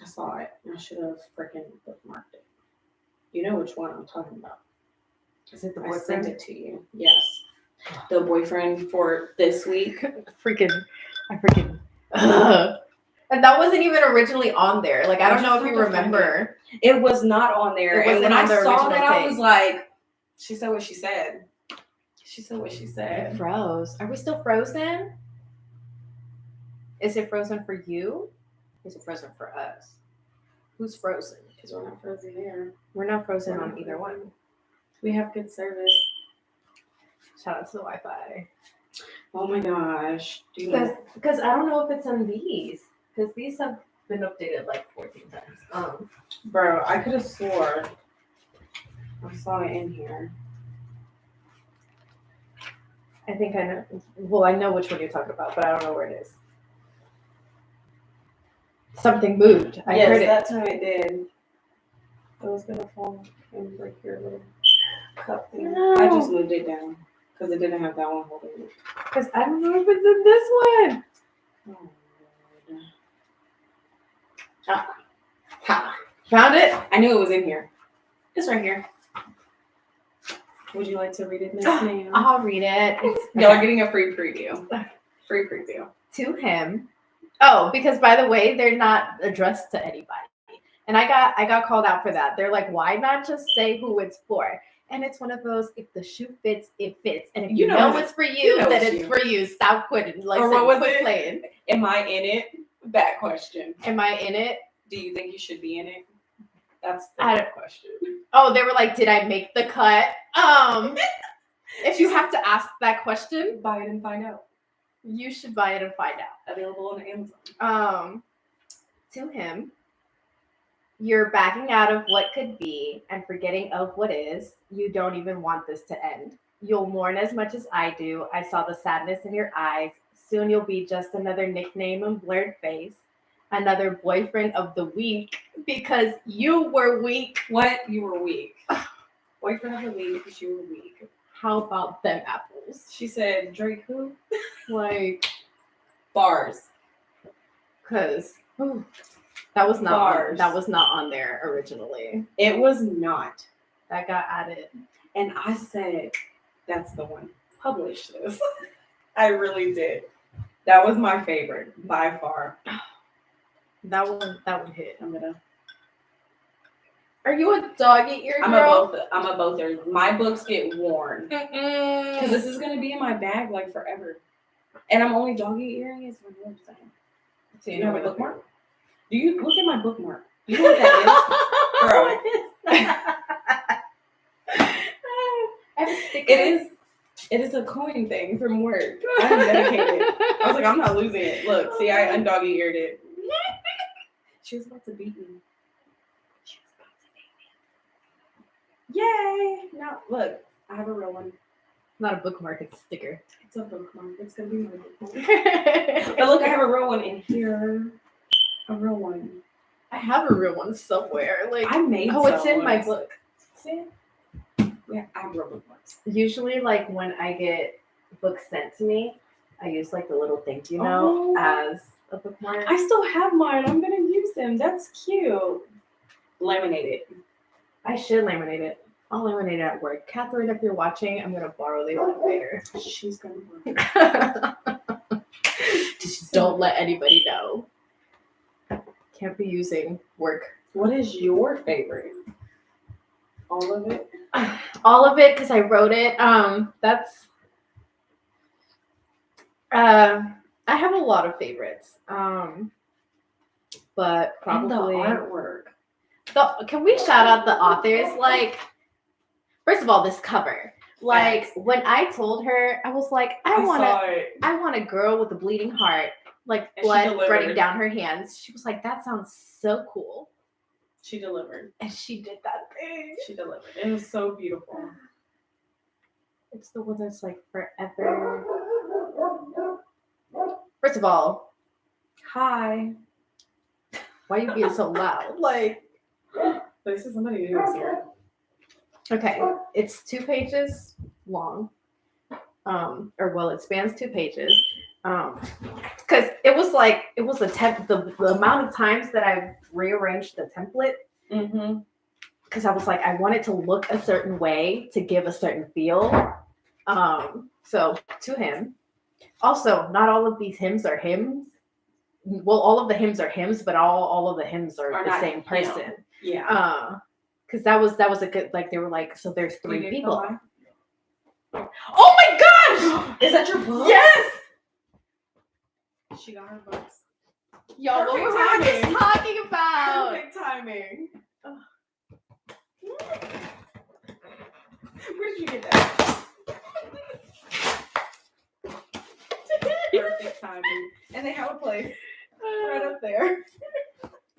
I saw it. I should have freaking bookmarked it. You know which one I'm talking about. Is it the I sent boyfriend? it to you. Yes. The boyfriend for this week. I freaking. And that wasn't even originally on there. Like, I don't know if you remember. It was not on there. It wasn't and when on the I saw original that, I tape. was like, she said what she said. She said what she said. It froze. Are we still frozen? Is it frozen for you? Is it frozen for us? Who's frozen? Because we're not frozen here. We're not frozen on either one. We have good service. Shout out to the Wi-Fi. Oh my gosh. Do you know? Because I don't know if it's on these. Because these have been updated like 14 times. Bro, I could have swore I saw it in here. I think I know. Well, I know which one you're talking about, but I don't know where it is. Something moved. I heard it. That time it did. It was gonna fall and break your little cup thing. No. I just moved it down because it didn't have that one holding it. Because I don't know if it's in this one. Oh, Lord. Ha. Found it? I knew it was in here. It's right here. Would you like to read it, Miss Ma'am? I'll read it. Y'all are getting a free preview. Free preview. To him. Oh, because by the way, they're not addressed to anybody. And I got called out for that. They're like, why not just say who it's for? And it's one of those, if the shoe fits, it fits. And if you know it's for you, then it's for you. Stop quitting. Like, or what was quit it? Playing. Am I in it? That question. Am I in it? Do you think you should be in it? That's the question. Oh, they were like, did I make the cut? If you have to ask that question, Buy it and find out. you should buy it and find out. Available on Amazon. To him, you're backing out of what could be and forgetting of what is. You don't even want this to end. You'll mourn as much as I do. I saw the sadness in your eyes. Soon you'll be just another nickname and blurred face. Another boyfriend of the week because you were weak. What? You were weak. Boyfriend of the week because you were weak. How about them apples? She said, Drake who? Like, Bars. because that was not Bars. that was not on there originally. It was not. That got added. And I said, that's the one. Publish this. I really did. That was my favorite by far. That one hit. I'm gonna. Are you a dog-eat-ear girl? I'm a bother. My books get worn because Because this is gonna be in my bag like forever, and I'm only dog-earing is what I'm saying. so Do you have a bookmark? Do you look at my bookmark? You know what that is, bro? It is a coin thing from work. I'm dedicated. I was like, I'm not losing it. Look, see, I undoggy-eared it. She was about to beat me. Yay! No, look, I have a real one. Not a bookmark, it's a sticker. It's a bookmark. It's gonna be my bookmark. But look, I have a real one in here. A real one. I have a real one somewhere. Like, I made. it's in my book. See? Yeah, I have real bookmarks. Usually, like when I get books sent to me, I use like the little thank you note as a bookmark. I still have mine. I'm gonna use them. That's cute. Laminate it. I should laminate it. I'll laminate it at work. Catherine, if you're watching, I'm gonna borrow the laminator. She's gonna work. Just don't let anybody know. Can't be using work. What is your favorite? All of it? All of it because I wrote it. That's I have a lot of favorites. But probably And the artwork. can we shout out the authors? Like, first of all, this cover. Like, when I told her, I was like, I want a girl with a bleeding heart, like And she blood delivered. running down her hands. She was like, that sounds so cool. She delivered. And she did that thing. She delivered. It was so beautiful. It's the one that's like forever. First of all, Hi. why are you being so loud? Like, This is somebody who is here. okay, it's 2 pages long. It spans 2 pages. Because it was the amount of times that I rearranged the template. Mm-hmm. Because I was like, I want it to look a certain way to give a certain feel. So to him. Also, not all of these hymns are hymns. Well, all of the hymns are hymns, but all of the hymns are the same person. Yeah. Because that was a good, like, they were like, so there's 3 people. Oh my gosh! Is that your book? Yes! She got her books. Y'all, what Perfect were we just timing. talking about? Perfect timing. Where did you get that? Perfect timing. And they have a place right up there.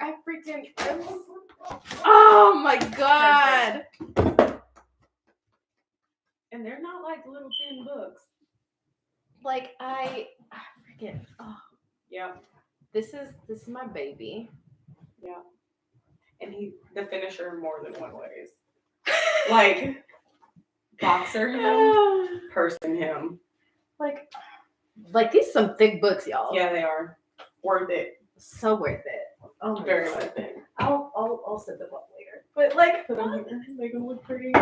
I freaking. Oh my god. And they're not like little thin books. Like I freaking. Oh, Yeah. this is my baby. Yeah. And the finisher more than one ways. Like boxer him, person him. Like these some thick books, y'all. Yeah, they are. Worth it. So worth it. Oh my Very god. worth it. I'll set them up later. But like Put them here. Make them look pretty.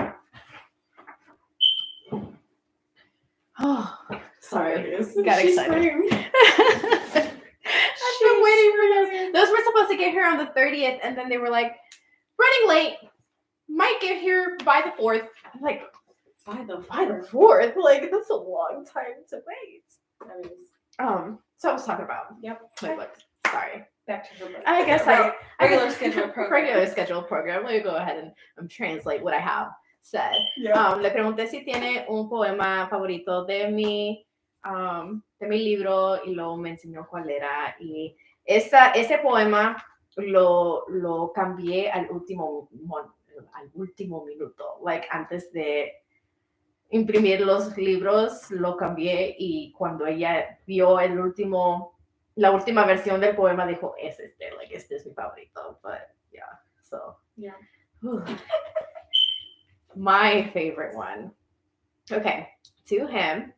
oh sorry. Hilarious. Got She excited. screamed. I've been waiting for those. Those were supposed to get here on the 30th, and then they were like, running late. Might get here by the 4th. I'm like, By the 4th? Like, that's a long time to wait. That is. So I was talking about Yep. my books. Sorry. Back to her book. I guess Regular scheduled program. Regular scheduled program. Let me go ahead and translate what I have said. Yeah. Le pregunté si tiene un poema favorito de mi libro y luego me enseñó cuál era. Y ese poema lo cambié al último minuto. Like, antes de imprimir los libros, lo cambié y cuando ella vio la última versión del poema, dijo, este es mi favorito. But, yeah, so. Yeah. My favorite one. Okay, to him.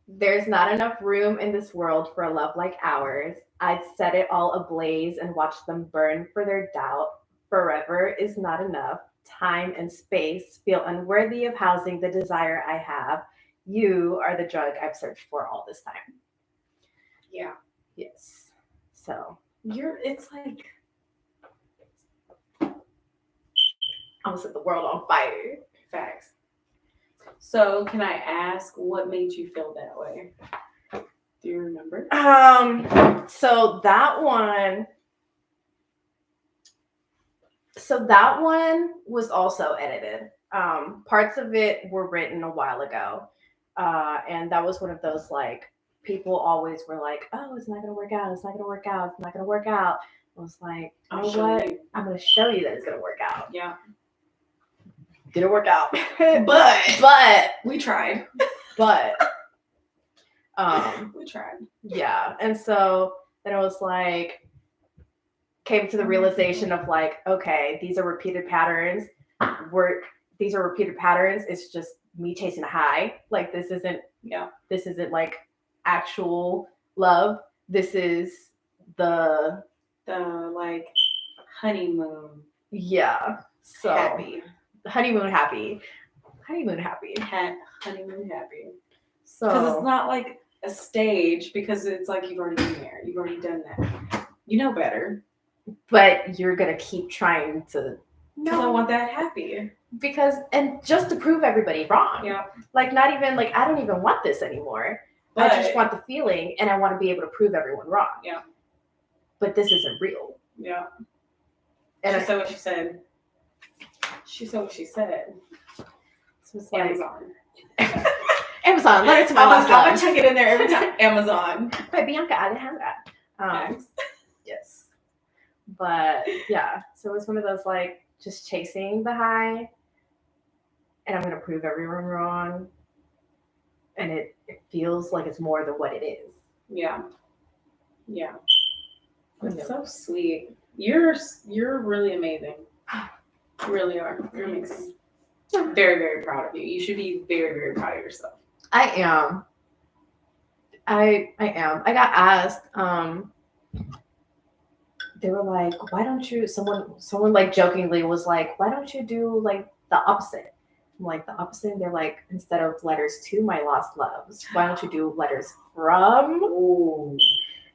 There's not enough room in this world for a love like ours. I'd set it all ablaze and watch them burn for their doubt. Forever is not enough. Time and space feel unworthy of housing the desire I have. You are the drug I've searched for all this time. Yeah. Yes. So It's like I'm gonna set the world on fire. facts. So can I ask what made you feel that way? Do you remember? So that one was also edited. Parts of it were written a while ago. And that was one of those, like, people always were like, oh, it's not gonna work out, it's not gonna work out, it's not gonna work out. I was like, you know what? I'm gonna show you that it's gonna work out. Yeah. Didn't work out. But we tried. But We tried. yeah. And so then I was like, came to the realization of like, okay, these are repeated patterns. It's just me chasing a high. Like, this isn't like actual love. This is the like honeymoon. Yeah. So Happy. Honeymoon happy. Honeymoon happy. So because it's not like a stage, because it's like you've already been there. You've already done that. You know better. But you're gonna keep trying to. Because I want that happy. And just to prove everybody wrong. Yeah. Like, not even like, I don't even want this anymore. But I just want the feeling, and I want to be able to prove everyone wrong. Yeah. But this isn't real. Yeah. And she said what she said. She said what she said. So it's like, Amazon. Letter to my last I'm love. gonna check it in there every time. Amazon. By Bianca Alejandra. Thanks. Yes. But yeah, so it's one of those, like, just chasing the high, and I'm gonna prove everyone wrong, and it feels like it's more than what it is. Yeah. Yeah. That's Yeah. so sweet. You're really amazing. You really are. You're amazing. I'm very, very proud of you. You should be very, very proud of yourself. I am. I got asked, they were like, why don't you, someone like jokingly was like, why don't you do like the opposite? I'm like, the opposite? They're like, instead of letters to my lost loves, why don't you do letters from? Ooh.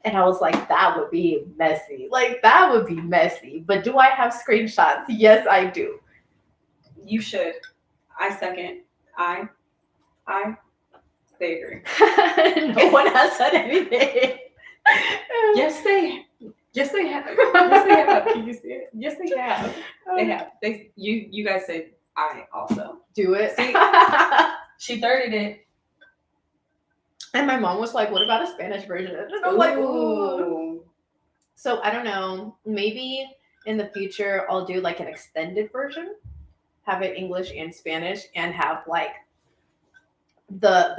And I was like, that would be messy. Like, that would be messy. But do I have screenshots? Yes, I do. You should. I second. They agree. No one has said anything. Yes, Yes, they have. Yes, they have. Can you see it? Yes, they have. They have. You guys said I also. Do it. See? She 30'd it. And my mom was like, what about a Spanish version? And I'm like, ooh. Ooh. So I don't know. Maybe in the future I'll do like an extended version, have it English and Spanish, and have like the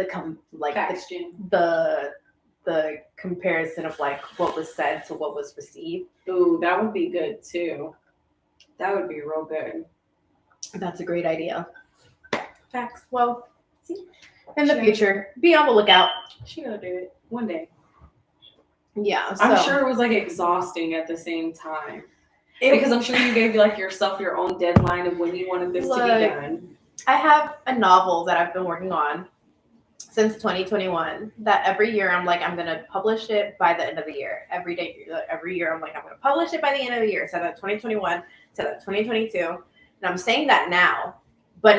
comparison of like what was said to what was received. Ooh, that would be good too. That would be real good. That's a great idea. Facts. Well, see, in the future, be on the lookout. She gonna do it one day. Yeah, so. I'm sure it was like exhausting at the same time. Because I'm sure you gave like yourself your own deadline of when you wanted this to be done. I have a novel that I've been working on since 2021 that every year I'm like, I'm going to publish it by the end of the year. Every year I'm like, I'm going to publish it by the end of the year. So that 2021, so that 2022. And I'm saying that now. But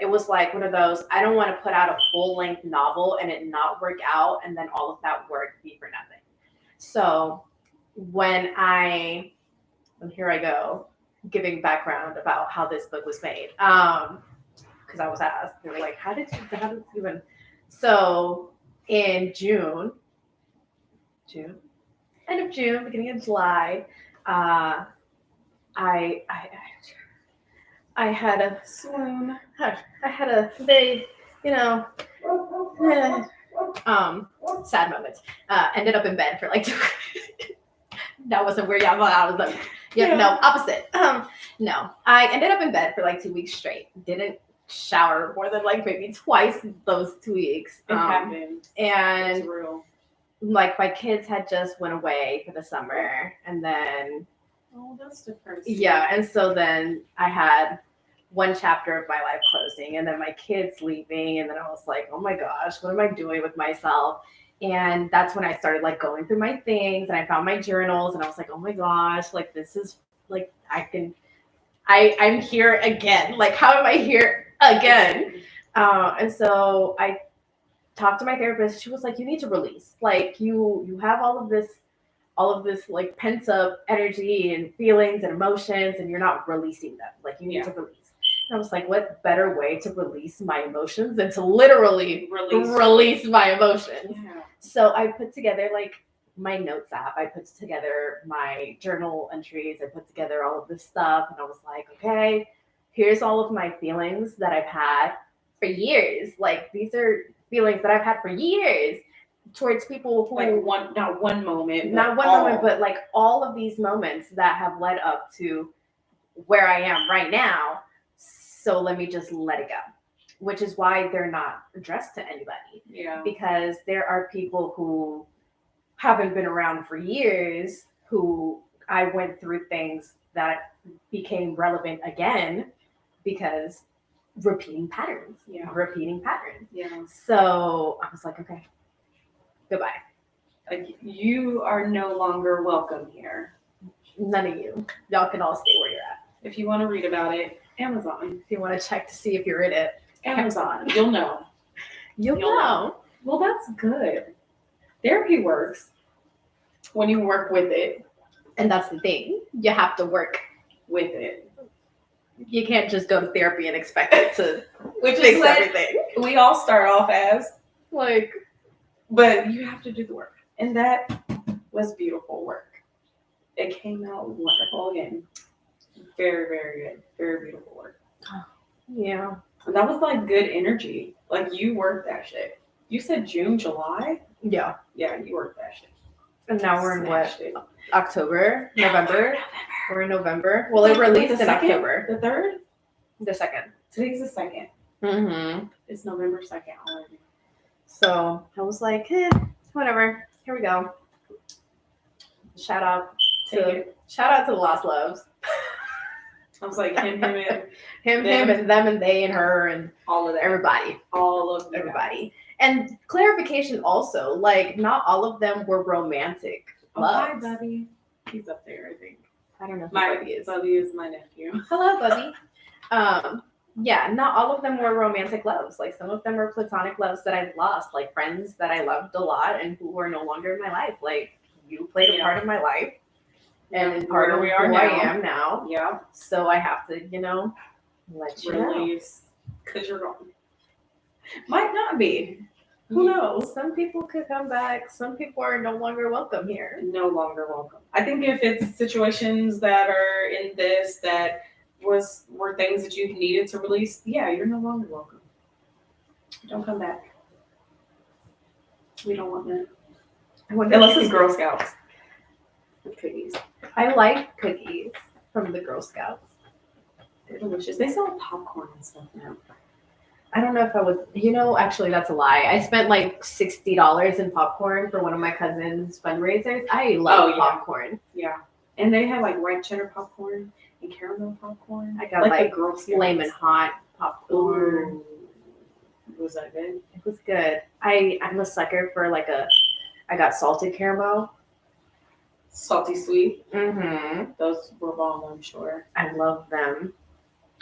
it was like one of those, I don't want to put out a full-length novel and it not work out and then all of that work be for nothing. So here I go, giving background about how this book was made. Because I was asked, they were like, how did you even? So in June, end of June, beginning of July, I had a swoon. I had a very, sad moment. Ended up in bed for like 2 weeks. That wasn't where y'all thought I was like, no, opposite. No, I ended up in bed for like 2 weeks straight. Didn't shower more than like maybe twice those 2 weeks. It happened. And it's real. Like my kids had just went away for the summer, and then that's depressing. Yeah, and so then I had one chapter of my life closing, and then my kids leaving, and then I was like, oh my gosh, what am I doing with myself? And that's when I started like going through my things, and I found my journals, and I was like, oh my gosh, like this is like I'm here again. Like, how am I here again? And so I talked to my therapist. She was like, you need to release. Like you have all of this like pent up energy and feelings and emotions, and you're not releasing them. Like you need to release. And I was like, what better way to release my emotions than to literally release my emotions? Yeah. So I put together like my notes app. I put together my journal entries. I put together all of this stuff. And I was like, okay, here's all of my feelings that I've had for years. Like these are feelings that I've had for years towards people who not one moment, but like all of these moments that have led up to where I am right now. So let me just let it go, which is why they're not addressed to anybody. Yeah. Because there are people who haven't been around for years who I went through things that became relevant again because repeating patterns. Yeah. So I was like, okay, goodbye. Like you are no longer welcome here. None of you. Y'all can all stay where you're at. If you want to read about it, Amazon. If you want to check to see if you're in it, Amazon. You'll know. You'll know. Well, that's good. Therapy works when you work with it. And that's the thing. You have to work with it. You can't just go to therapy and expect it to fix everything. We all start off as like, but you have to do the work. And that was beautiful work. It came out wonderful again. Very, very good. Very beautiful work. Yeah. And that was like good energy. Like you worked that shit. You said June, July? Yeah. Yeah, you worked that shit. And now we're in what? October? November? We're in November. Well, it released in October. The 3rd? The 2nd. Today's the 2nd. Mm-hmm. It's November 2nd already. So I was like, whatever. Here we go. Shout out to the Lost Loves. I was like him, and them, and they, and her, and all of that. Everybody. All of everybody. And clarification also, like not all of them were romantic loves. Hi, Bubby. He's up there, I think. I don't know who Bubby is. Bubby is my nephew. Hello, Bubby. Yeah, not all of them were romantic loves. Like some of them were platonic loves that I lost, like friends that I loved a lot and who were no longer in my life. Like you played a part of my life. and part of we who are I now. am now. Yeah. So I have to, let you know. Release. Because you're gone. Might not be. Who knows? Some people could come back. Some people are no longer welcome here. No longer welcome. I think if it's situations that are in this that were things that you needed to release, yeah, you're no longer welcome. Don't come back. We don't want that. Unless it's Girl Scouts. Cookies. I like cookies from the Girl Scouts. They're delicious. They sell popcorn and stuff now. I don't know if I would, actually that's a lie. I spent like $60 in popcorn for one of my cousin's fundraisers. I love popcorn. Yeah. And they have like red cheddar popcorn and caramel popcorn. I got like the Girl Scouts. flaming hot popcorn. Ooh. Was that good? It was good. I'm a sucker for I got salted caramel. Salty sweet. Mm-hmm. Those were bomb, I'm sure. I love them.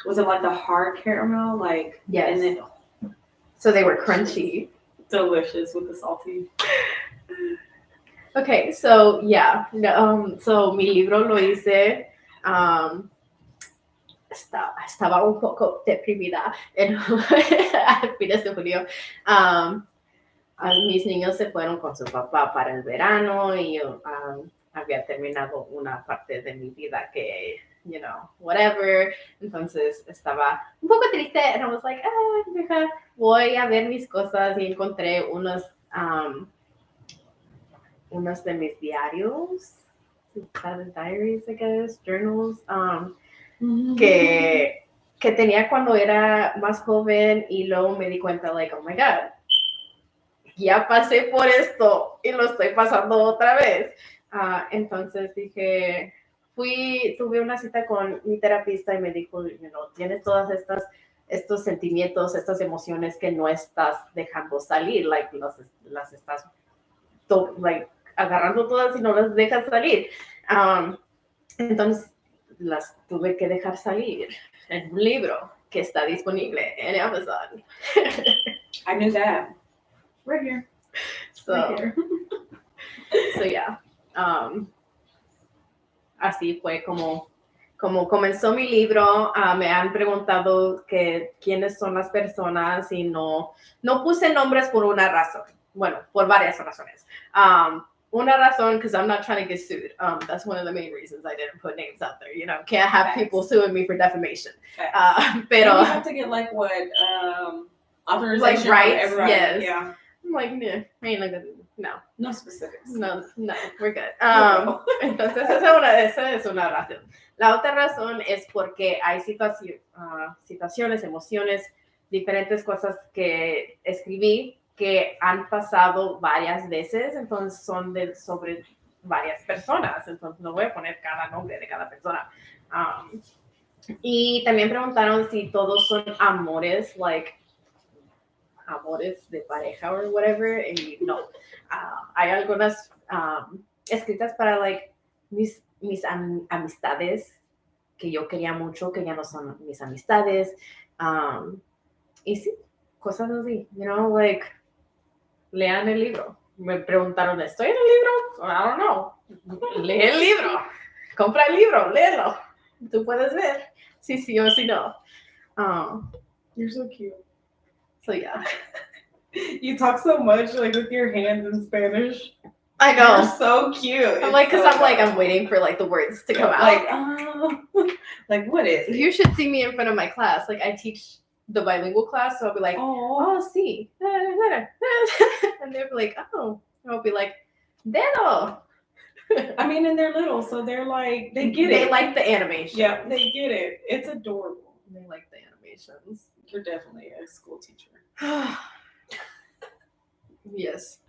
Was it like the hard caramel? Like, yes. And then, so they were crunchy. Delicious with the salty. Okay, so yeah. So mi libro lo hice. Estaba un poco deprimida a fines de julio. Mis niños se fueron con su papá para el verano y yo había terminado una parte de mi vida que, whatever. Entonces estaba un poco triste and I was like, voy a ver mis cosas y encontré unos de mis diarios, diaries, I guess, journals, que tenía cuando era más joven y luego me di cuenta, oh my God, ya pasé por esto y lo estoy pasando otra vez. Entonces dije, tuve una cita con mi terapista y me dijo, tienes todas estos sentimientos, estas emociones que no estás dejando salir, las estás agarrando todas y no las dejas salir. Entonces las tuve que dejar salir en un libro que está disponible en Amazon. I knew that. Right here. So yeah. Así fue como comenzó mi libro. Me han preguntado quiénes son las personas y no puse nombres por una razón. Bueno, por varias razones. Una razón, because I'm not trying to get sued. That's one of the main reasons I didn't put names out there. Can't have people suing me for defamation. Pero you have to get authorization from everybody. Yes. Yeah. I'm like, nah, I ain't gonna do. No specifics. No, we're good. Entonces esa es una razón. La otra razón es porque hay situaciones, emociones, diferentes cosas que escribí que han pasado varias veces, entonces son sobre varias personas, entonces no voy a poner cada nombre de cada persona. Y también preguntaron si todos son amores, amores de pareja or whatever, y no. Hay algunas escritas para mis amistades que yo quería mucho, que ya no son mis amistades, y sí, cosas así, lean el libro. Me preguntaron, ¿estoy en el libro? I don't know. Lee el libro, compra el libro, léelo. Tú puedes ver si sí o si no. You're so cute. So yeah. You talk so much with your hands in Spanish. I know. You're so cute. I'm I'm waiting for the words to come out. What is it? You should see me in front of my class. I teach the bilingual class, so I'll be like, oh, sí. And they'll be like, oh. And I'll be like, dedo. I mean, and they're little, so they're they get it. They like the animation. Yeah, they get it. It's adorable. They like the animations. You're definitely a school teacher. Yes.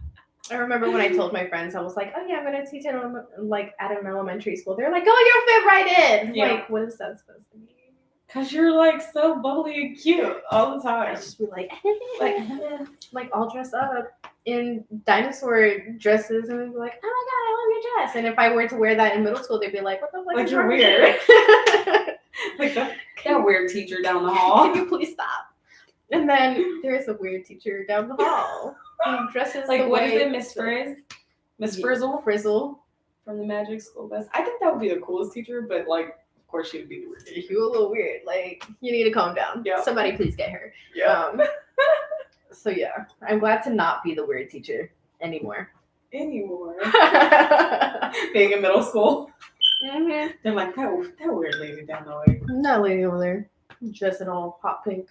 I remember when I told my friends, I was like, oh yeah, I'm going to teach at an elementary school. They're like, oh, you'll fit right in. Yeah. What is that supposed to mean? Because you're so bubbly and cute all the time. I just be all dressed up in dinosaur dresses and be like, oh my God, I love your dress. And if I were to wear that in middle school, they'd be like, what the fuck is you're wrong weird. with you? That weird teacher down the hall. Can you please stop? And then there's a weird teacher down the hall who dresses what is it, Miss Frizz? Miss Frizzle? Frizzle. from the Magic School Bus. I think that would be the coolest teacher, but like, of course, she would be the weird teacher. You a little weird. Like, you need to calm down. Yeah. Somebody please get her. Yeah. So yeah, I'm glad to not be the weird teacher anymore. Anymore. Being in middle school. Mm-hmm. They're like, that weird lady down the way. That lady over there, dressed in all hot pink.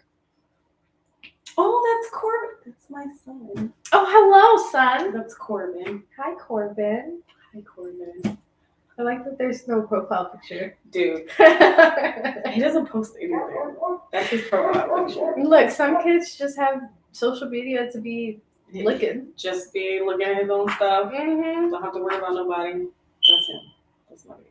Oh, that's Corbin. That's my son. Oh, hello, son. That's Corbin. Hi, Corbin. Hi, Corbin. I like that there's no profile picture. Dude, he doesn't post anything. That's his profile picture. Look, some kids just have social media to be looking. Just be looking at his own stuff. Mm-hmm. Don't have to worry about nobody. That's him. That's my baby.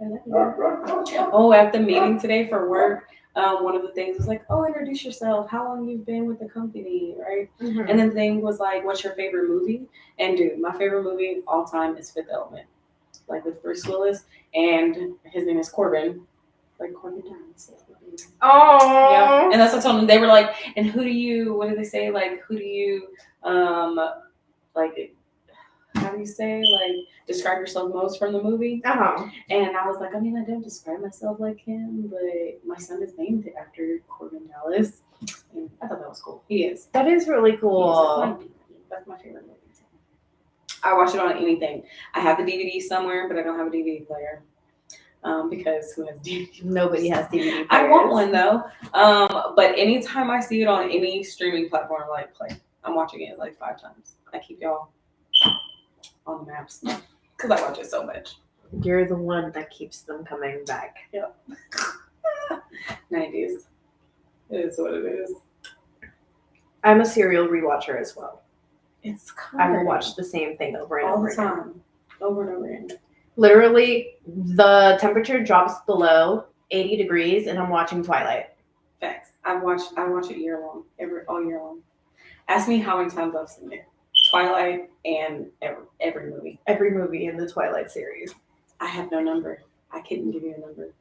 I love you. Oh, at the meeting today for work, one of the things was like, oh, introduce yourself. How long you've been with the company, right? Mm-hmm. And then the thing was like, what's your favorite movie? And dude, my favorite movie all time is Fifth Element. Like with Bruce Willis, and his name is Corbin. Like Corbin Dallas. Oh. Yeah. And that's what I told them. They were like, and who do you, what do they say? Like, who do you, like, how do you say, like, describe yourself most from the movie? Uh-huh. And I was like, I mean, I don't describe myself like him, but my son is named after Corbin Dallas. And I thought that was cool. He is. That is really cool. That's my favorite movie. I watch it on anything. I have the DVD somewhere, but I don't have a DVD player. Because who has DVD? Nobody has DVD players. I want one though. But anytime I see it on any streaming platform, like play, I'm watching it like 5 times. I keep y'all on the maps because I watch it so much. You're the one that keeps them coming back. Yep. 90s. It is what it is. I'm a serial rewatcher as well. It's I will watch the same thing over and all over the again. time, over and over again. Literally, the temperature drops below 80 degrees, and I'm watching Twilight. Facts. I watch it year long, all year long. Ask me how many times I've seen it. Twilight and every movie. Every movie in the Twilight series. I have no number. I couldn't give you a number.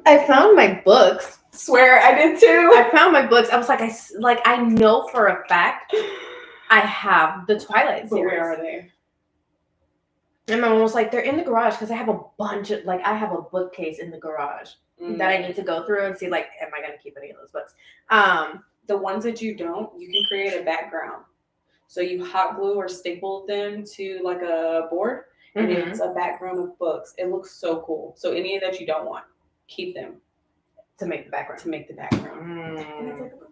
I found my books. Swear I did too. I found my books. I was like, I know for a fact I have the Twilight series. But where are they? And my mom was like, they're in the garage because I have a bunch of, like, I have a bookcase in the garage that I need to go through and see, like, am I going to keep any of those books? The ones that you don't, you can create a background. So you hot glue or staple them to, like, a board, and it's a background of books. It looks so cool. So any that you don't want, keep them. To make the background. And it's like a book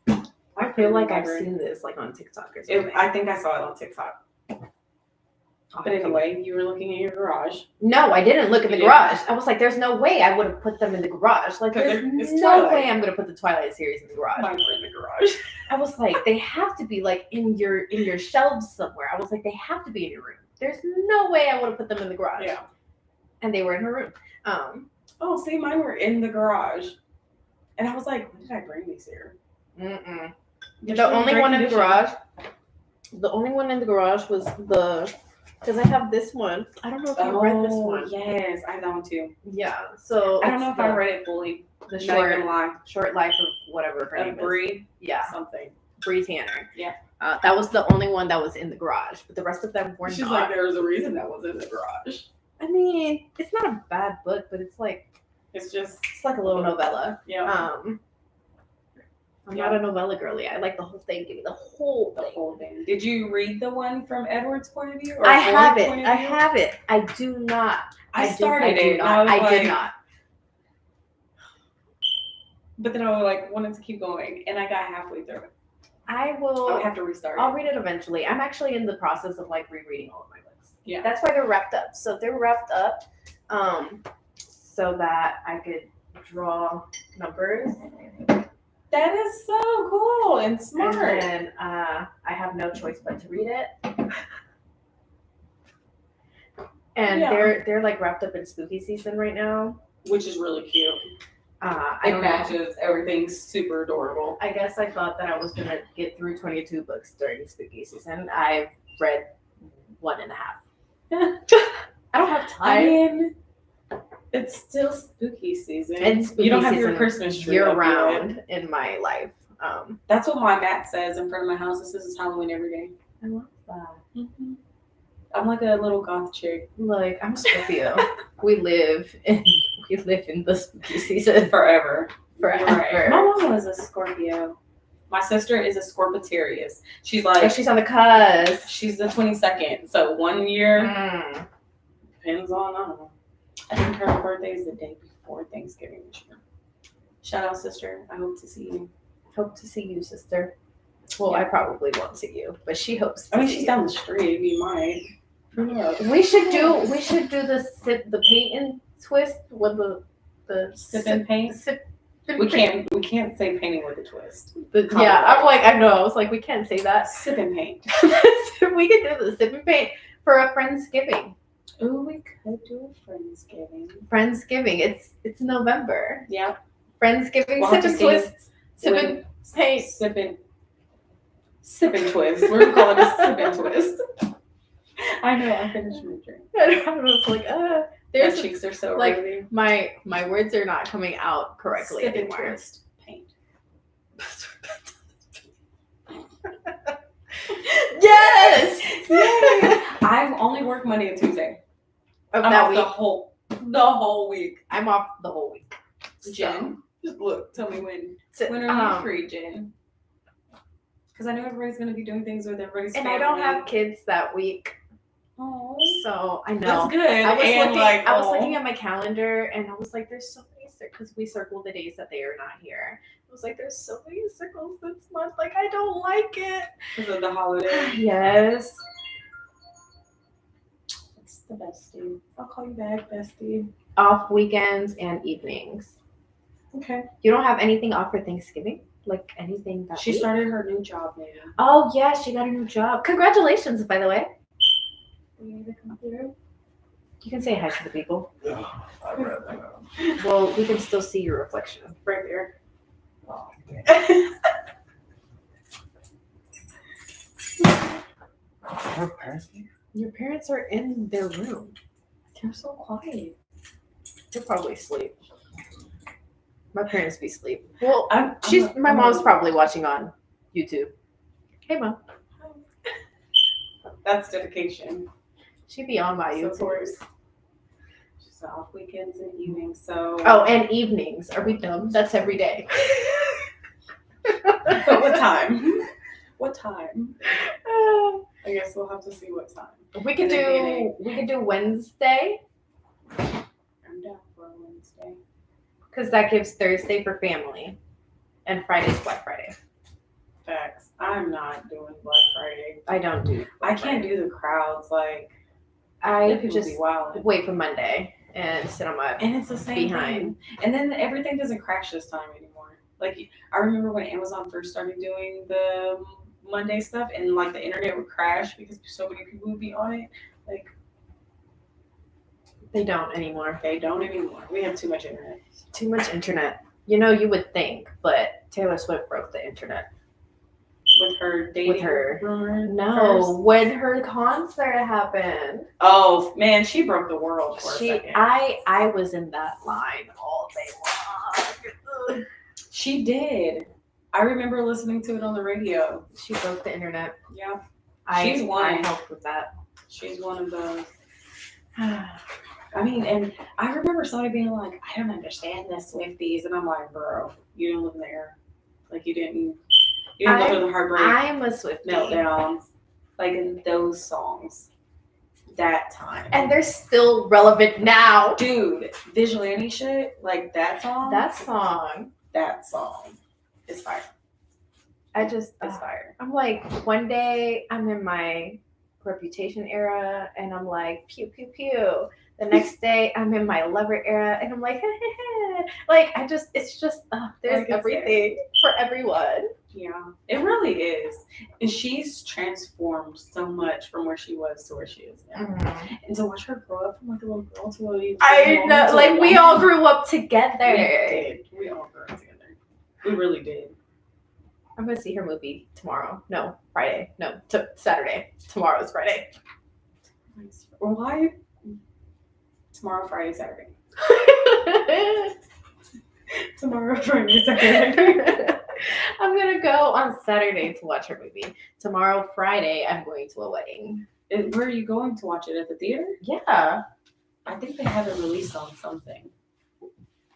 background. I feel like I've seen this, like, on TikTok or something. I think I saw it on TikTok. But anyway, you were looking in your garage. No, I didn't look in the garage. I was like, there's no way I would have put them in the garage. Like, there's no way I'm going to put the Twilight series in the garage. Mine were in the garage. I was like, they have to be, like, in your shelves somewhere. I was like, they have to be in your room. There's no way I would have put them in the garage. Yeah. And they were in her room. Oh, see, mine were in the garage. And I was like, when did I bring these here? The only one in the garage was because I have this one. I don't know if you read this one. Yes, I have that one too. Yeah. So I don't know if I read it fully. The short life of whatever her name is. Bree. Yeah. Something. Bree Tanner. Yeah. That was the only one that was in the garage, but the rest of them were She's not. like, there was a reason that was in the garage. I mean, it's not a bad book, but it's like it's like a little novella. Yeah. I'm not a novella girly. I like the whole thing. Give me the whole thing. Did you read the one from Edward's point of view? Or I have it. I do not. I started it. I did not. But then I wanted to keep going, and I got halfway through it. I will have to restart. I'll read it eventually. I'm actually in the process of rereading all of my books. Yeah. That's why they're wrapped up. So they're wrapped up, so that I could draw numbers. That is so cool and smart. And then I have no choice but to read it. And they're wrapped up in spooky season right now, which is really cute. It matches everything. Super adorable. I guess I thought that I was gonna get through 22 books during spooky season. I've read 1.5. I don't have time. I mean, it's still spooky season. You don't have your Christmas tree year round in my life. That's what my mat says in front of my house. It says it's Halloween every day. I love that. Mm-hmm. I'm like a little goth chick. Like, I'm a Scorpio. we live in the spooky season Forever. forever. Right. My mom was a Scorpio. My sister is a Scorpitarius. She's like, She's on the cusp. she's the 22nd. So 1 year, Mm. depends on, I don't know. I think her birthday is the day before Thanksgiving this year. Shout out, sister. I hope to see you. Hope to see you, sister. Well, Yeah. I probably won't see you, but she hopes to I mean, see she's you. down the street. We might. Who knows? We should do the paint and twist with the Sip and paint. sip. We can't say painting with a twist. Yeah, I'm like, I know. I was like, we can't say that. Sip and paint. We could do the sip and paint for a Friendsgiving. Ooh, we could do a Friendsgiving. Friendsgiving. It's November. Yeah. Friendsgiving. We'll Sip have to and see twist. Sip and when- paint. Sip and twist. We're gonna call it a sip and twist. I know. I finished my drink. I was like, My there's cheeks are so like, rosy. my words are not coming out correctly Sip and anymore. twist. Paint. Yes. Yay! I only work Monday and Tuesday. Of I'm that off week. the whole week. I'm off the whole week. Jen, just look. Tell me when. So, When are you free, Jen? Because I know everybody's gonna be doing things with everybody's and family. I don't have kids that week, Oh, so I know. that's good. I was and looking. like, I was looking at my calendar, and I was like, "There's so many because we circled the days that they are not here." I was like, "There's so many circles this month. Like, I don't like it." because of the holiday. Yes. It's the bestie. I'll call you back, bestie. Off weekends and evenings. Okay. You don't have anything off for Thanksgiving? Like anything that She week? started her new job, man. Oh yeah, she got a new job. Congratulations, by the way. You need to come through. You can say hi to the people. I'd rather not. Well, we can still see your reflection. Right there. Oh, damn. Her parents leave? Your parents are in their room. They're so quiet. They're probably asleep. My parents be asleep. Well, I'm my mom's probably watching on YouTube. Hey, mom. That's dedication. She be on my YouTube. Support. She's off weekends and evenings, so. Oh, and evenings. Are we dumb? That's every day. What time? What time? I guess we'll have to see what time. We could do Wednesday I'm down for a Wednesday. because that gives Thursday for family, and Friday's Black Friday. Facts. I'm not doing Black Friday. I don't do. I can't do the crowds. Like, I people just be wild. wait for Monday and sit on my. And it's the same behind. thing. And then everything doesn't crash this time anymore. Like, I remember when Amazon first started doing the Monday stuff, and like the internet would crash because so many people would be on it. Like, They don't anymore. they don't anymore. We have too much internet. Too much internet. You know, you would think, but Taylor Swift broke the internet. With her dating her. rumor. No, first. when her concert happened, Oh man, she broke the world for a second. I was in that line all day long. She did. I remember listening to it on the radio. She broke the internet. Yeah, I She's one. I helped with that. she's one of those. I mean, and I remember somebody being like, "I don't understand the Swifties," and I'm like, "Bro, you didn't live there. Like you didn't live through the heartbreak I'm a Swiftie. meltdowns, like in those songs, that time." And they're still relevant now. dude, vigilante shit, like that song. That song. That song is fire. I just It's fire. I'm like, one day I'm in my Reputation era and I'm like, pew pew pew. The next day I'm in my Lover era and I'm like, like it's just there's Like it's everything for everyone. Yeah, it really is. And she's transformed so much from where she was to where she is now. And to watch her grow up from like a little girl to a I woman know, to a like we woman. all grew up We together. did. We all grew up together. We really did. I'm gonna see her movie tomorrow. No, Friday. No, Saturday. Tomorrow's Friday. Well, why? Tomorrow, Friday, Saturday. Tomorrow, Friday, Saturday. I'm gonna go on Saturday to watch her movie. Tomorrow, Friday, I'm going to a wedding. Where are you going to watch it? At the theater? Yeah. I think they have it released on something.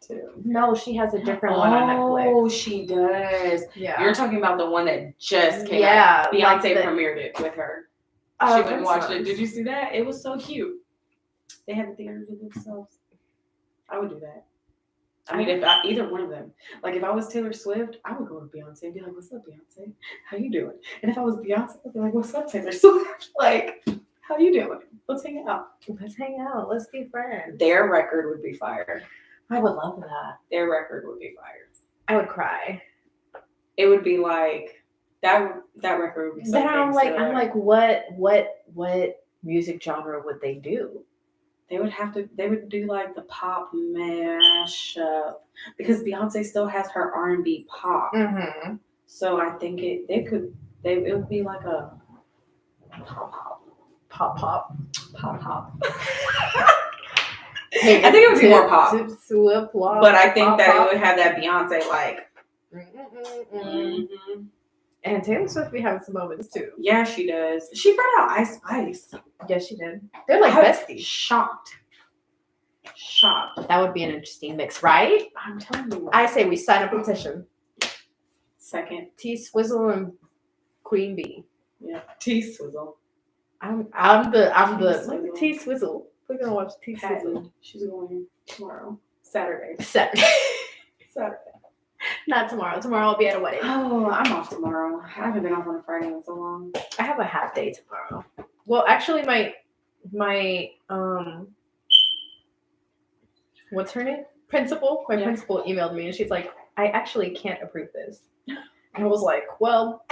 Too. No, she has a different one on Netflix. Oh, she does. Yeah. You're talking about the one that just came Yeah, out. Beyonce like premiered it with her. She went and watched it. Did you see that? It was so cute. They had the theater to themselves. I would do that. I mean, either one of them. Like, if I was Taylor Swift, I would go to Beyonce and be like, "What's up, Beyonce? How you doing?" And if I was Beyonce, I'd be like, "What's up, Taylor Swift? Like, how you doing? Let's hang out. Let's hang out. Let's be friends." Their record would be fire. I would love that. Their record would be fire. I would cry. It would be like that record would be so Then I'm like, what music genre would they do? they would do like the pop mashup because Beyonce still has her R&B pop. Mm-hmm. So I think it would be like a pop. Hey, I think it would be more pop. But But I think that it would have that Beyonce like. And Taylor Swift be having some moments too. Yeah, she does. She brought out Ice Spice. Yes, she did. They're like besties. Shocked. That would be an interesting mix, right? I'm telling you. I say we sign a petition. Second. T Swizzle and Queen Bee. Yeah. T Swizzle. I'm the Swizzle. T Swizzle. We're gonna watch T Swizzle. She's going tomorrow. Saturday. Not tomorrow. Tomorrow I'll be at a wedding. Oh, I'm off tomorrow. I haven't been off on a Friday in so long. I have a half day tomorrow. Well, actually, my what's her name? Principal. My principal emailed me and she's like, "I actually can't approve this." And I was like, "Well,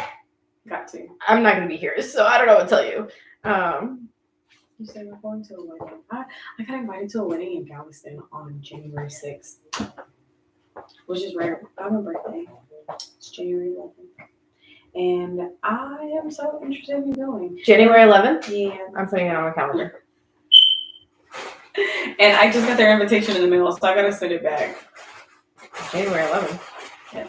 got to. I'm not gonna be here, so I don't know what to tell you." You said we're going to a wedding. I got invited to a wedding in Galveston on January 6th, which is right on my birthday. It's January 11th. And I am so interested in going. January 11th? Yeah. I'm putting it on my calendar. And I just got their invitation in the mail, so I gotta send it back. January 11th. Yeah.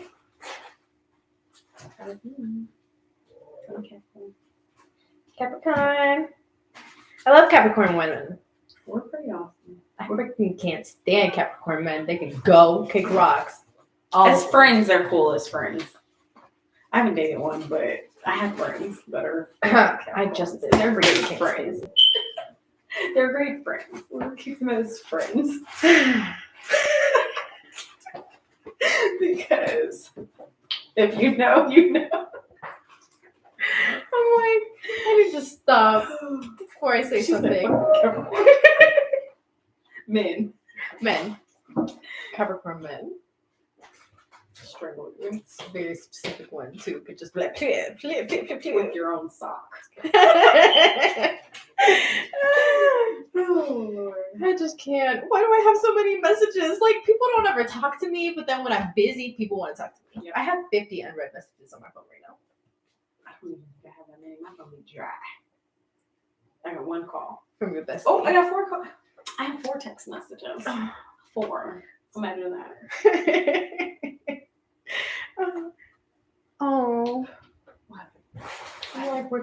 Okay. Capricorn. I love Capricorn women. We're pretty awesome. I freaking can't stand Capricorn men. They can go kick rocks. As friends, they're cool as friends. I haven't dated one, but I have friends that are. I just did. They're great friends. They're great friends. We'll keep them as friends. Because if you know, you know. I'm like, I need to stop before I say something. Men. Capricorn men. Struggle with It's a very specific one too. Could just be like, flip. with your own sock. Oh Lord. I just can't. Why do I have so many messages? Like, people don't ever talk to me, but then when I'm busy, people want to talk to me. Yeah. I have 50 unread messages on my phone right now. I don't even think I have that many. My phone be dry. I got one call. From your bestie. Oh, I got 4 calls. I have 4 text messages. 4. Imagine that. Oh. What? We're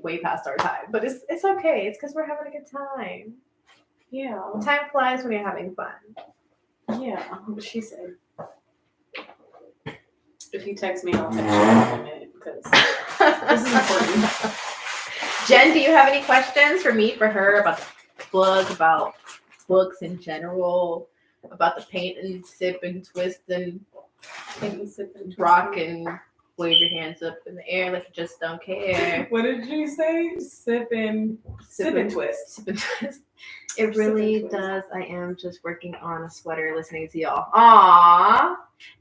way past our time, but it's okay. It's because we're having a good time. Yeah. Time flies when you're having fun. Yeah. What she said. If you text me, I'll text you in a minute because this is important. Jen, do you have any questions for me, for her, about the book, about books in general, about the paint and sip and twist and rock and wave your hands up in the air like you just don't care? What did you say? Sip and twist. Sip and twist. It Sip really and twist. does. I am just working on a sweater listening to y'all. Aww.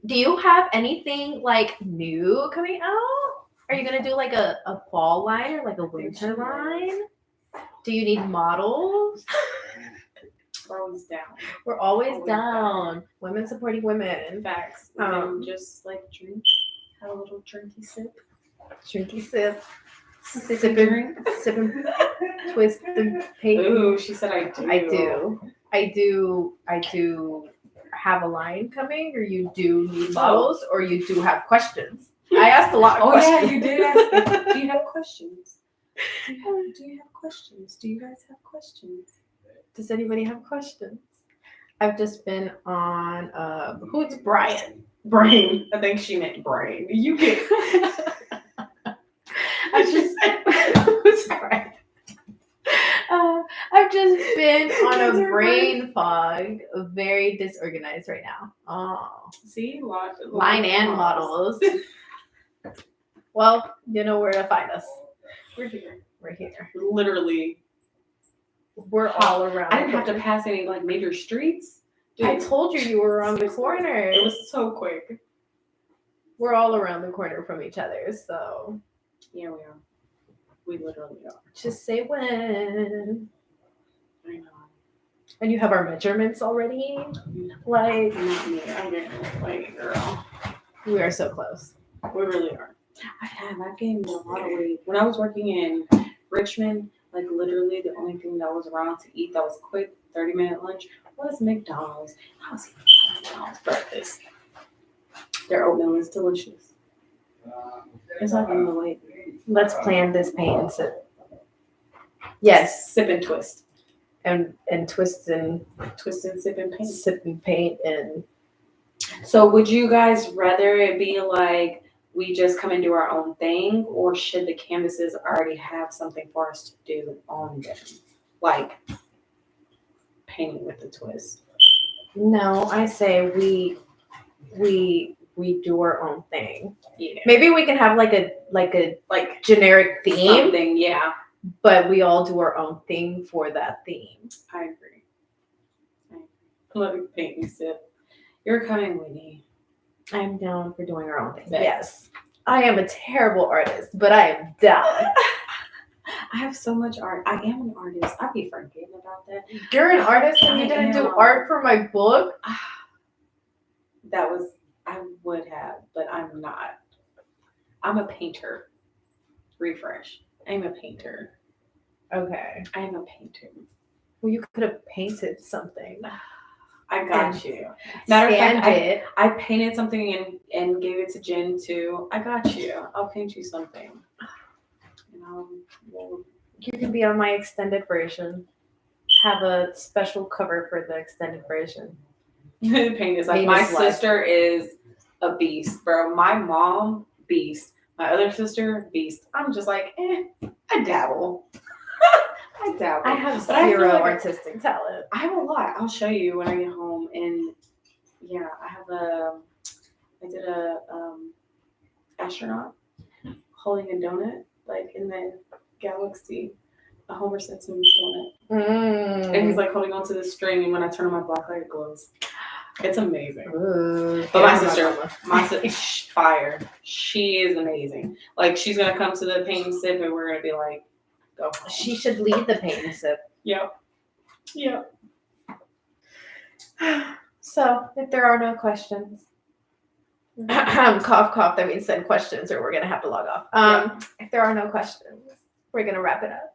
Do you have anything like new coming out? Are you gonna do like a fall line or like a winter line? Do you need models? We're always down. We're always Always down. Women supporting women. Facts. Just like drink. Have a little drinky sip. Drinky sip. Sip Sip and twist and paint. Ooh, she said I do. I do have a line coming, or you do need models, or you do have questions. I asked a lot of questions. Yeah, you did ask. Do you have questions? Do you have questions? Do you guys have questions? Does anybody have questions? I've just been on who's Brian? Brain. I think she meant brain. You get. I've just who's Brian? I've just been on a brain fog, very disorganized right now. Oh, See, line and models. Well, you know where to find us. We're here. We're here. Literally. We're all around. I didn't have to pass any like major streets. Dude, I told you were around the corner. it was so quick. We're all around the corner from each other, so Yeah, we are. We literally are. just say when. I know. And you have our measurements already? Like, Not me. I'm getting like, girl. we are so close. We really are. I've gained a lot of weight. When I was working in Richmond, like literally the only thing that was around to eat that was quick, 30-minute lunch, was McDonald's. I was eating McDonald's breakfast. Their oatmeal is delicious. It's not gonna wait. Let's plan this paint and sip. Yes, Sip and twist. and twist and Twist and sip and paint. sip and paint and So would you guys rather it be like we just come and do our own thing, or should the canvases already have something for us to do on them? Like painting with a twist. no, I say we do our own thing. Yeah. Maybe we can have like a Like generic theme, something, yeah. but we all do our own thing for that theme. I agree. Let me paint and sip. You're coming, Whitney. I'm down for doing our own thing. Bet. Yes. I am a terrible artist, but I am down. I have so much art. I am an artist. I'd be forgetting about that. You're an artist and you I didn't do am. art for my book? I would have, but I'm not. I'm a painter. Refresh. I'm a painter. Okay. I am a painter. Well, you could have painted something. I got you. Matter Matter of Scanned fact, it. I painted something and gave it to Jen too. I got you. I'll paint you something. Well, You can be on my extended version. Have a special cover for the extended version. paint is like Paint my is life. sister is a beast, bro. My mom, beast. My other sister, beast. I'm just like, I dabble. I dabble. I have But I feel zero like artistic talent. I have a lot. I'll show you when I get home. And yeah, I did a astronaut holding a donut, like in the galaxy, a Homer Simpson donut. And he's like holding onto the string, and when I turn on my black light, it glows. It's amazing. Ooh, But my yeah, sister, fire. She is amazing. Like, she's gonna come to the paint and sip, and we're gonna be like, go home. she should lead the paint and sip. Yep. So, if there are no questions, cough, cough. That means send questions, or we're gonna have to log off. If there are no questions, we're gonna wrap it up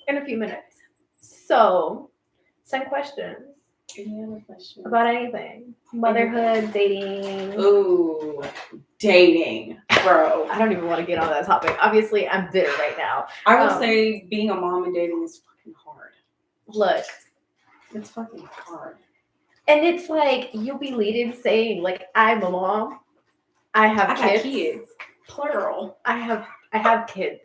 in a few minutes. So, send questions Any other questions? about anything: motherhood, dating. Ooh, dating, bro. I don't even want to get on that topic. Obviously, I'm bitter right now. I will say being a mom and dating is fucking hard. Look, It's fucking hard. and it's like you'll be leading saying like I'm a mom. I have I kids. got kids. Plural. I have kids.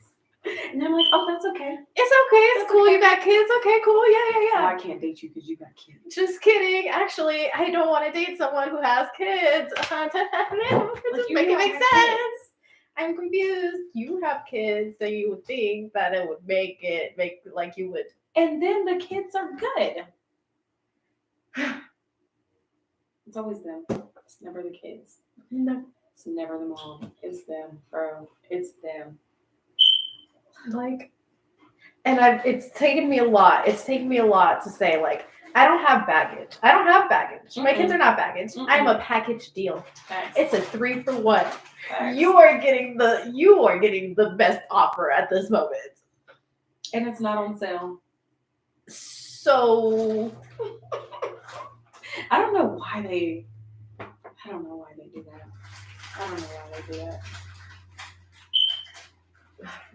And I'm like, oh, that's okay. It's okay. It's That's cool. okay. You got kids. Okay, cool. Yeah. Oh, I can't date you because you got kids. Just kidding. Actually, I don't want to date someone who has kids. Just you make it don't make have sense. I'm confused. You have kids, so you would think that it would make like you would. And then the kids are good. It's always them. It's never the kids. No. It's never the mom. It's them, bro. It's them. Like, and it's taken me a lot. It's taken me a lot to say like I don't have baggage. I don't have baggage. My kids are not baggage. I'm a package deal. Facts. It's a 3-for-1. Facts. You are getting the best offer at this moment. And it's not on sale. So I don't know why they do that. I don't know why they do that.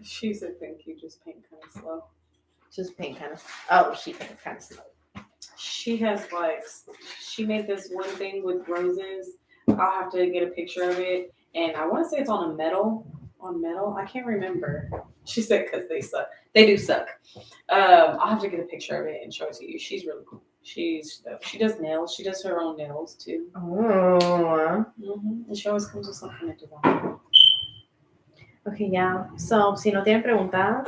She said thank you, just paint kind of slow. Just paint kind of. Oh, she paints kind of slow. She has like, she made this one thing with roses. I'll have to get a picture of it. And I want to say it's on a metal. On metal? I can't remember. She said because they suck. They do suck. I'll have to get a picture of it and show it to you. She's really cool. She does nails. She does her own nails too. Oh. And she always comes with something to do. Okay, ya. So, si no tienen preguntas,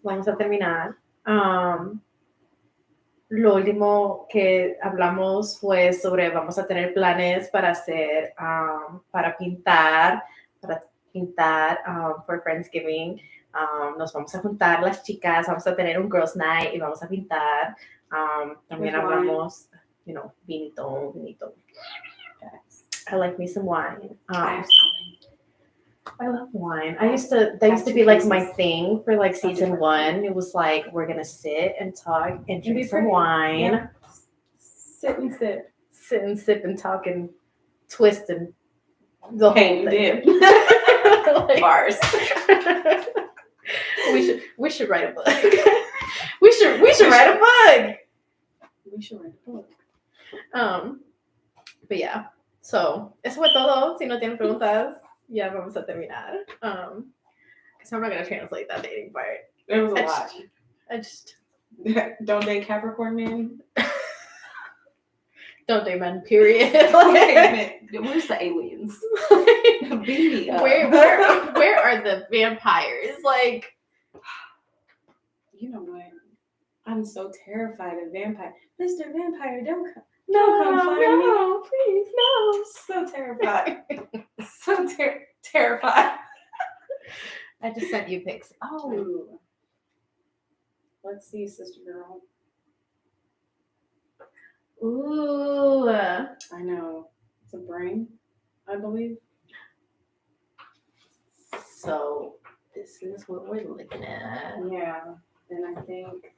vamos a terminar. Lo último que hablamos fue sobre vamos a tener planes para hacer, para pintar for Friendsgiving. Nos vamos a juntar las chicas, vamos a tener un girls night y vamos a pintar. También hablamos, vinito. I like me some wine. I love wine. That used to be like my thing for like season 1. It was like, we're going to sit and talk and drink some wine. Yeah. Sit and sip. Sit and sip and talk and twist and the whole thing. Dip. Bars. We should write a book. we should write a book. We should write a book. But yeah. So, eso fue todo. Si no tienen preguntas, ya vamos a terminar. Because I'm not going to translate that dating part. It was a lot. I just don't date Capricorn men. Don't date men, period. Where's the aliens? Where are the vampires? Like, you know what? I'm so terrified of vampire. Mr. Vampire, don't come. no, please, no. So terrified. So terrified. I just sent you pics. Oh. Ooh. Let's see, sister girl. Ooh. I know. It's a brain, I believe. So this is what we're looking at. Yeah. And I think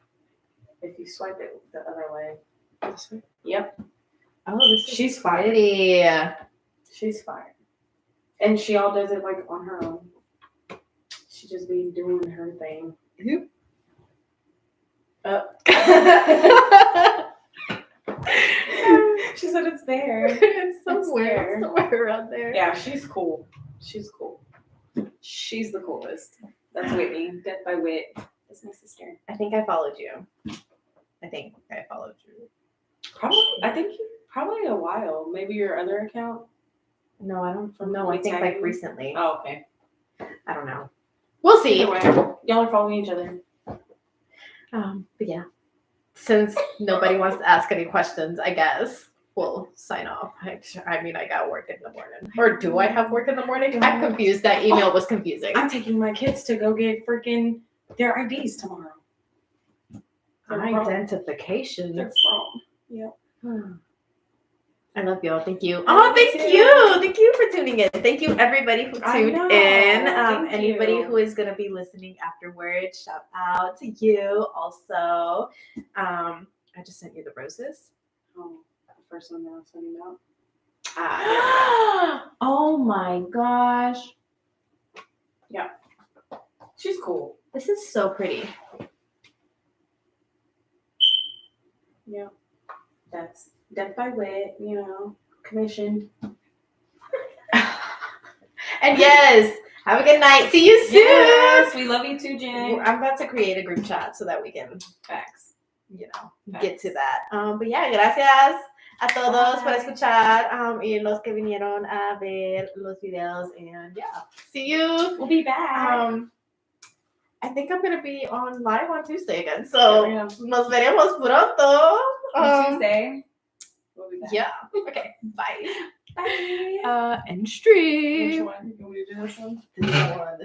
if you swipe it the other way. This way? Yep. Oh, She's pretty. She's fire. And she all does it like on her own. She just be doing her thing. Yep. She said it's there. It's somewhere around there. Yeah, she's cool. She's cool. She's the coolest. That's Whitney. Death by Wit. That's my sister. I think I followed you. Probably a while. Maybe your other account. No, I don't know. I think like recently. Oh, okay. I don't know. We'll see. Either way, y'all are following each other. But yeah, since nobody wants to ask any questions, I guess we'll sign off. I mean, I got work in the morning. Or do I have work in the morning? I'm confused. That email was confusing. I'm taking my kids to go get freaking their IDs tomorrow. Identification. They're wrong. Yep. I love y'all. Thank you. Oh, Thank you. Thank you for tuning in. Thank you, everybody who tuned in. Anybody who is going to be listening afterwards, shout out to you. Also, I just sent you the roses. Oh, the first one that I was sending out. Oh my gosh. Yeah. She's cool. This is so pretty. Yeah. That's Death by Wit, commissioned. And yes, have a good night. See you soon. Yes, we love you too, Jen. I'm about to create a group chat so that we can, Facts. get to that. But yeah, gracias a todos por escuchar y los que vinieron a ver los videos. And yeah, see you. We'll be back. I think I'm going to be on live on Tuesday again. So Yeah. nos veremos pronto. On Tuesday. We'll be back. Yeah. Okay. Bye. Bye. And stream. Which one? You want me to do this one? This one.